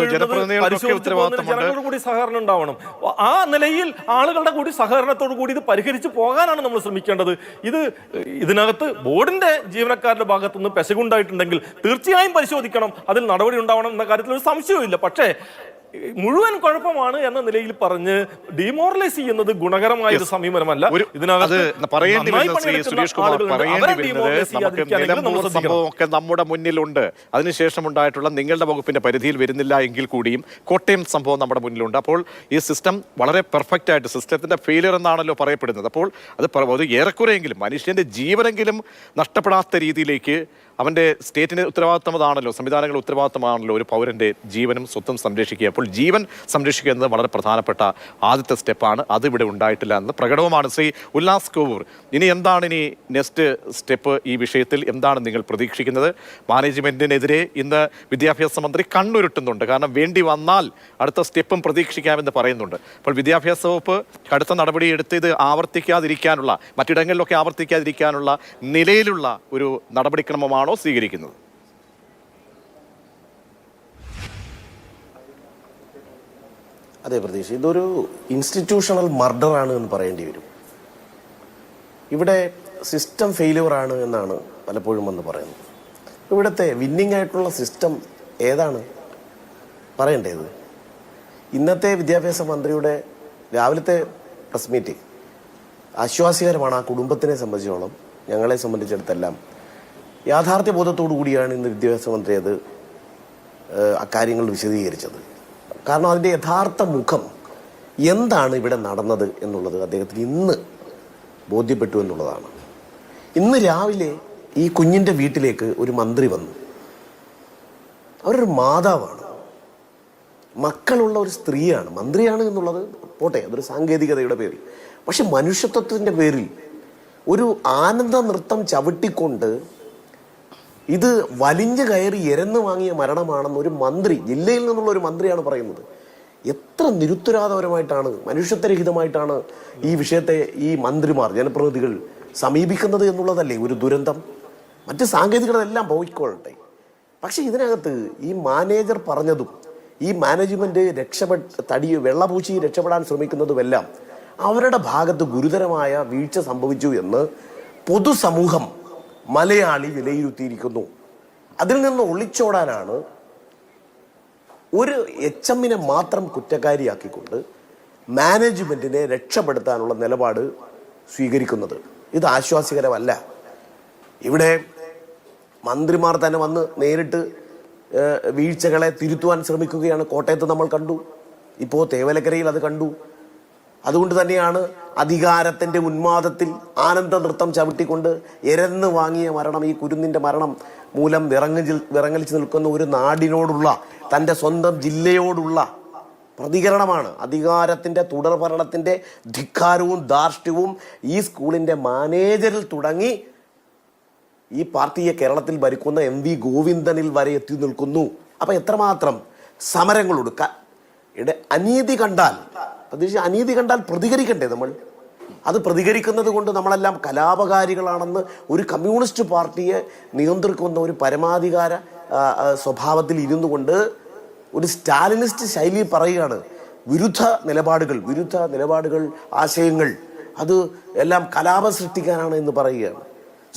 ജനങ്ങളുടെ കൂടി സഹകരണം ഉണ്ടാവണം. ആ നിലയിൽ ആളുകളുടെ കൂടി സഹകരണത്തോടു കൂടി ഇത് പരിഹരിച്ചു പോകാനാണ് നമ്മൾ ശ്രമിക്കേണ്ടത്. ഇതിനകത്ത് ബോർഡിന്റെ ജീവനക്കാരുടെ ഭാഗത്തുനിന്ന് പെശകുണ്ടായിട്ടുണ്ടെങ്കിൽ തീർച്ചയായും പരിശോധിക്കണം, അതിൽ നടപടി ഉണ്ടാവണം എന്ന കാര്യത്തിൽ ഒരു സംശയവുമില്ല. പക്ഷേ മുഴുവൻ കുഴപ്പമാണ് എന്ന നിലയിൽ പറഞ്ഞ് ഡിമോറലൈസ് ചെയ്യുന്നത് ഗുണകരമായ ഒരു സമീപനമല്ല. സംഭവമൊക്കെ നമ്മുടെ മുന്നിലുണ്ട്. അതിനുശേഷം ഉണ്ടായിട്ടുള്ള നിങ്ങളുടെ വകുപ്പിന്റെ പരിധിയിൽ വരുന്നില്ല എങ്കിൽ കൂടിയും കോട്ടയം സംഭവം നമ്മുടെ മുന്നിലുണ്ട്. അപ്പോൾ ഈ സിസ്റ്റം വളരെ പെർഫെക്റ്റ് ആയിട്ട്, സിസ്റ്റത്തിന്റെ ഫെയിലിയർ എന്നാണല്ലോ പറയപ്പെടുന്നത്. അപ്പോൾ അത് ഏറെക്കുറെയെങ്കിലും മനുഷ്യന്റെ ജീവനെങ്കിലും നഷ്ടപ്പെടാത്ത രീതിയിലേക്ക് അവന്റെ സ്റ്റേറ്റിന്റെ ഉത്തരവാദിത്തമാണല്ലോ, സംവിധാനങ്ങളുടെ ഉത്തരവാദിത്തമാണല്ലോ ഒരു പൗരന്റെ ജീവനും സ്വത്തും സംരക്ഷിക്കുക. അപ്പോൾ ജീവൻ സംരക്ഷിക്കുക എന്നത് വളരെ പ്രധാനപ്പെട്ട ആദ്യത്തെ സ്റ്റെപ്പാണ്. അതിവിടെ ഉണ്ടായിട്ടില്ല എന്ന് പ്രകടവുമാണ്. ശ്രീ ഉല്ലാസ് കോവൂർ, എന്താണ് നെക്സ്റ്റ് സ്റ്റെപ്പ് ഈ വിഷയത്തിൽ? എന്താണ് നിങ്ങൾ പ്രതീക്ഷിക്കുന്നത്? മാനേജ്മെന്റിനെതിരെ ഇന്ന് വിദ്യാഭ്യാസ മന്ത്രി കണ്ണുരുട്ടുന്നുണ്ട്. കാരണം വേണ്ടി വന്നാൽ അടുത്ത സ്റ്റെപ്പും പ്രതീക്ഷിക്കാമെന്ന് പറയുന്നുണ്ട്. അപ്പോൾ വിദ്യാഭ്യാസ വകുപ്പ് അടുത്ത നടപടി എടുത്ത് ഇത് ആവർത്തിക്കാതിരിക്കാനുള്ള, മറ്റിടങ്ങളിലൊക്കെ ആവർത്തിക്കാതിരിക്കാനുള്ള നിലയിലുള്ള ഒരു നടപടിക്രമമാണ് സ്വീകരിക്കുന്നത്. അതെ പ്രതീക്ഷ, ഇതൊരു ഇൻസ്റ്റിറ്റ്യൂഷണൽ മർഡർ ആണ് എന്ന് പറയേണ്ടി വരും. ഇവിടെ സിസ്റ്റം ഫെയിലിയർ ആണ് എന്നാണ് പലപ്പോഴും വന്ന് പറയുന്നത്. ഇവിടുത്തെ വിന്നിംഗ് ആയിട്ടുള്ള സിസ്റ്റം ഏതാണ് പറയേണ്ടത്? ഇന്നത്തെ വിദ്യാഭ്യാസ മന്ത്രിയുടെ രാവിലത്തെ പ്രസ് മീറ്റിംഗ് ആശ്വാസകരമാണ്. ആ കുടുംബത്തിനെ സംബന്ധിച്ചോളം, ഞങ്ങളെ സംബന്ധിച്ചിടത്തെല്ലാം യാഥാർത്ഥ്യ ബോധത്തോടു കൂടിയാണ് ഇന്ന് വിദ്യാഭ്യാസ മന്ത്രി അത് അക്കാര്യങ്ങൾ വിശദീകരിച്ചത്. കാരണം അതിൻ്റെ യഥാർത്ഥ മുഖം എന്താണ് ഇവിടെ നടന്നത് എന്നുള്ളത് അദ്ദേഹത്തിന് ഇന്ന് ബോധ്യപ്പെട്ടു എന്നുള്ളതാണ്. ഇന്ന് രാവിലെ ഈ കുഞ്ഞിൻ്റെ വീട്ടിലേക്ക് ഒരു മന്ത്രി വന്നു. അവരൊരു മാതാവാണ്, മക്കളുള്ള ഒരു സ്ത്രീയാണ്. മന്ത്രിയാണ് എന്നുള്ളത് പോട്ടെ, അതൊരു സാങ്കേതികതയുടെ പേരിൽ. പക്ഷെ മനുഷ്യത്വത്തിൻ്റെ പേരിൽ ഒരു ആനന്ദ നൃത്തം ചവിട്ടിക്കൊണ്ട് ഇത് വലിഞ്ഞു കയറി എരന്ന് വാങ്ങിയ മരണമാണെന്ന് ഒരു മന്ത്രി, ജില്ലയിൽ നിന്നുള്ള ഒരു മന്ത്രിയാണ് പറയുന്നത്. എത്ര നിരുത്തരവാദപരമായിട്ടാണ്, മനുഷ്യത്വരഹിതമായിട്ടാണ് ഈ വിഷയത്തെ ഈ മന്ത്രിമാർ, ജനപ്രതിനിധികൾ സമീപിക്കുന്നത് എന്നുള്ളതല്ലേ ഒരു ദുരന്തം. മറ്റ് സാങ്കേതികതയെല്ലാം പോയിക്കൊള്ളട്ടെ, പക്ഷെ ഇതിനകത്ത് ഈ മാനേജർ പറഞ്ഞതും ഈ മാനേജ്മെന്റ് വെള്ളപൂച്ചി രക്ഷപ്പെടാൻ ശ്രമിക്കുന്നതുമെല്ലാം അവരുടെ ഭാഗത്ത് ഗുരുതരമായ വീഴ്ച സംഭവിച്ചു എന്ന് പൊതുസമൂഹം, മലയാളി വിലയിരുത്തിയിരിക്കുന്നു. അതിൽ നിന്ന് ഒളിച്ചോടാനാണ് ഒരു HM മാത്രം കുറ്റക്കാരിയാക്കിക്കൊണ്ട് മാനേജ്മെന്റിനെ രക്ഷപ്പെടുത്താനുള്ള നിലപാട് സ്വീകരിക്കുന്നത്. ഇത് ആശ്വാസകരമല്ല. ഇവിടെ മന്ത്രിമാർ തന്നെ വന്ന് നേരിട്ട് വീഴ്ചകളെ തിരുത്തുവാൻ ശ്രമിക്കുകയാണ്. കോട്ടയത്ത് നമ്മൾ കണ്ടു, ഇപ്പോൾ തേവലക്കരയിൽ അത് കണ്ടു. അതുകൊണ്ട് തന്നെയാണ് അധികാരത്തിൻ്റെ ഉന്മാദത്തിൽ ആനന്ദ നൃത്തം ചവിട്ടിക്കൊണ്ട് എരന്ന് വാങ്ങിയ മരണം, ഈ കുരുന്നിൻ്റെ മരണം മൂലം വിറങ്ങലിച്ച് നിൽക്കുന്ന ഒരു നാടിനോടുള്ള, തൻ്റെ സ്വന്തം ജില്ലയോടുള്ള പ്രതികരണമാണ്. അധികാരത്തിൻ്റെ തുടർഭരണത്തിൻ്റെ ധിക്കാരവും ധാർഷ്ട്യവും ഈ സ്കൂളിൻ്റെ മാനേജറിൽ തുടങ്ങി ഈ പാർട്ടിയെ കേരളത്തിൽ ഭരിക്കുന്ന MV ഗോവിന്ദനിൽ വരെ എത്തി നിൽക്കുന്നു. അപ്പം എത്രമാത്രം സമരങ്ങളോട് അനീതി കണ്ടാൽ, പ്രതീക്ഷ അനീതി കണ്ടാൽ പ്രതികരിക്കണ്ടേ നമ്മൾ? അത് പ്രതികരിക്കുന്നത് കൊണ്ട് നമ്മളെല്ലാം കലാപകാരികളാണെന്ന് ഒരു കമ്മ്യൂണിസ്റ്റ് പാർട്ടിയെ നിയന്ത്രിക്കുന്ന ഒരു പരമാധികാര സ്വഭാവത്തിൽ ഇരുന്നു കൊണ്ട് ഒരു സ്റ്റാലിനിസ്റ്റ് ശൈലി പറയുകയാണ്. വിരുദ്ധ നിലപാടുകൾ, ആശയങ്ങൾ അത് എല്ലാം കലാപം സൃഷ്ടിക്കാനാണ് എന്ന് പറയുകയാണ്.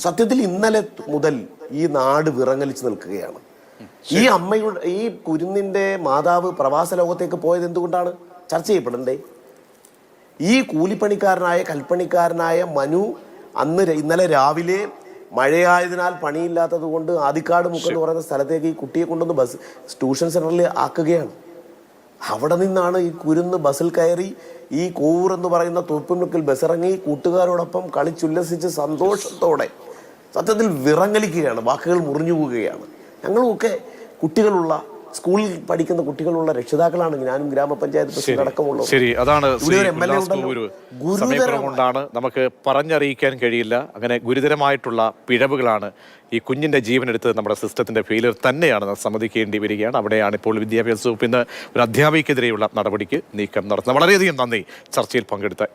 സത്യത്തിൽ ഇന്നലെ മുതൽ ഈ നാട് വിറങ്ങലിച്ച് നിൽക്കുകയാണ്. ഈ അമ്മയുടെ ഈ കുരുന്നിന്റെ മാതാവ് പ്രവാസ ലോകത്തേക്ക് പോയത് എന്തുകൊണ്ടാണ് ചർച്ച ചെയ്യപ്പെടണ്ടേ? ഈ കൂലിപ്പണിക്കാരനായ കൽപ്പണിക്കാരനായ മനു ഇന്നലെ രാവിലെ മഴയായതിനാൽ പണിയില്ലാത്തത് കൊണ്ട് ആദിക്കാട് മുക്കെന്ന് പറയുന്ന സ്ഥലത്തേക്ക് ഈ കുട്ടിയെ കൊണ്ടുവന്ന് ബസ് ട്യൂഷൻ സെന്ററിൽ ആക്കുകയാണ്. അവിടെ നിന്നാണ് ഈ കുരുന്ന് ബസ്സിൽ കയറി ഈ കോവൂർ എന്ന് പറയുന്ന തോപ്പുമുക്കിൽ ബസ്സിറങ്ങി കൂട്ടുകാരോടൊപ്പം കളിച്ചുല്ലസിച്ച് സന്തോഷത്തോടെ സത്യത്തിൽ വിറങ്ങലിക്കുകയാണ്, വാക്കുകൾ മുറിഞ്ഞു പോവുകയാണ്. ഞങ്ങളുമൊക്കെ കുട്ടികളുള്ള സ്കൂളിൽ പഠിക്കുന്ന കുട്ടികളുള്ള രക്ഷിതാക്കളാണ്, ഞാനും ഗ്രാമപഞ്ചായത്ത് പ്രസിഡന്റ് അടക്കമുള്ള. ശരി, അതാണ് സമയക്കുറവ് കൊണ്ടാണ് നമുക്ക് പറഞ്ഞറിയിക്കാൻ കഴിയില്ല. അങ്ങനെ ഗുരുതരമായിട്ടുള്ള പിഴവുകളാണ് ഈ കുഞ്ഞിന്റെ ജീവനെടുത്തത്. നമ്മുടെ സിസ്റ്റത്തിന്റെ ഫെയിലിയർ തന്നെയാണ് സമ്മതിക്കേണ്ടി വരികയാണ്. അവിടെയാണ് ഇപ്പോൾ വിദ്യാഭ്യാസ വകുപ്പ് ഇന്ന് ഒരു അധ്യാപികയ്ക്കെതിരെയുള്ള നടപടിക്ക് നീക്കം നടത്തുന്നത്. വളരെയധികം നന്ദി ചർച്ചയിൽ പങ്കെടുത്ത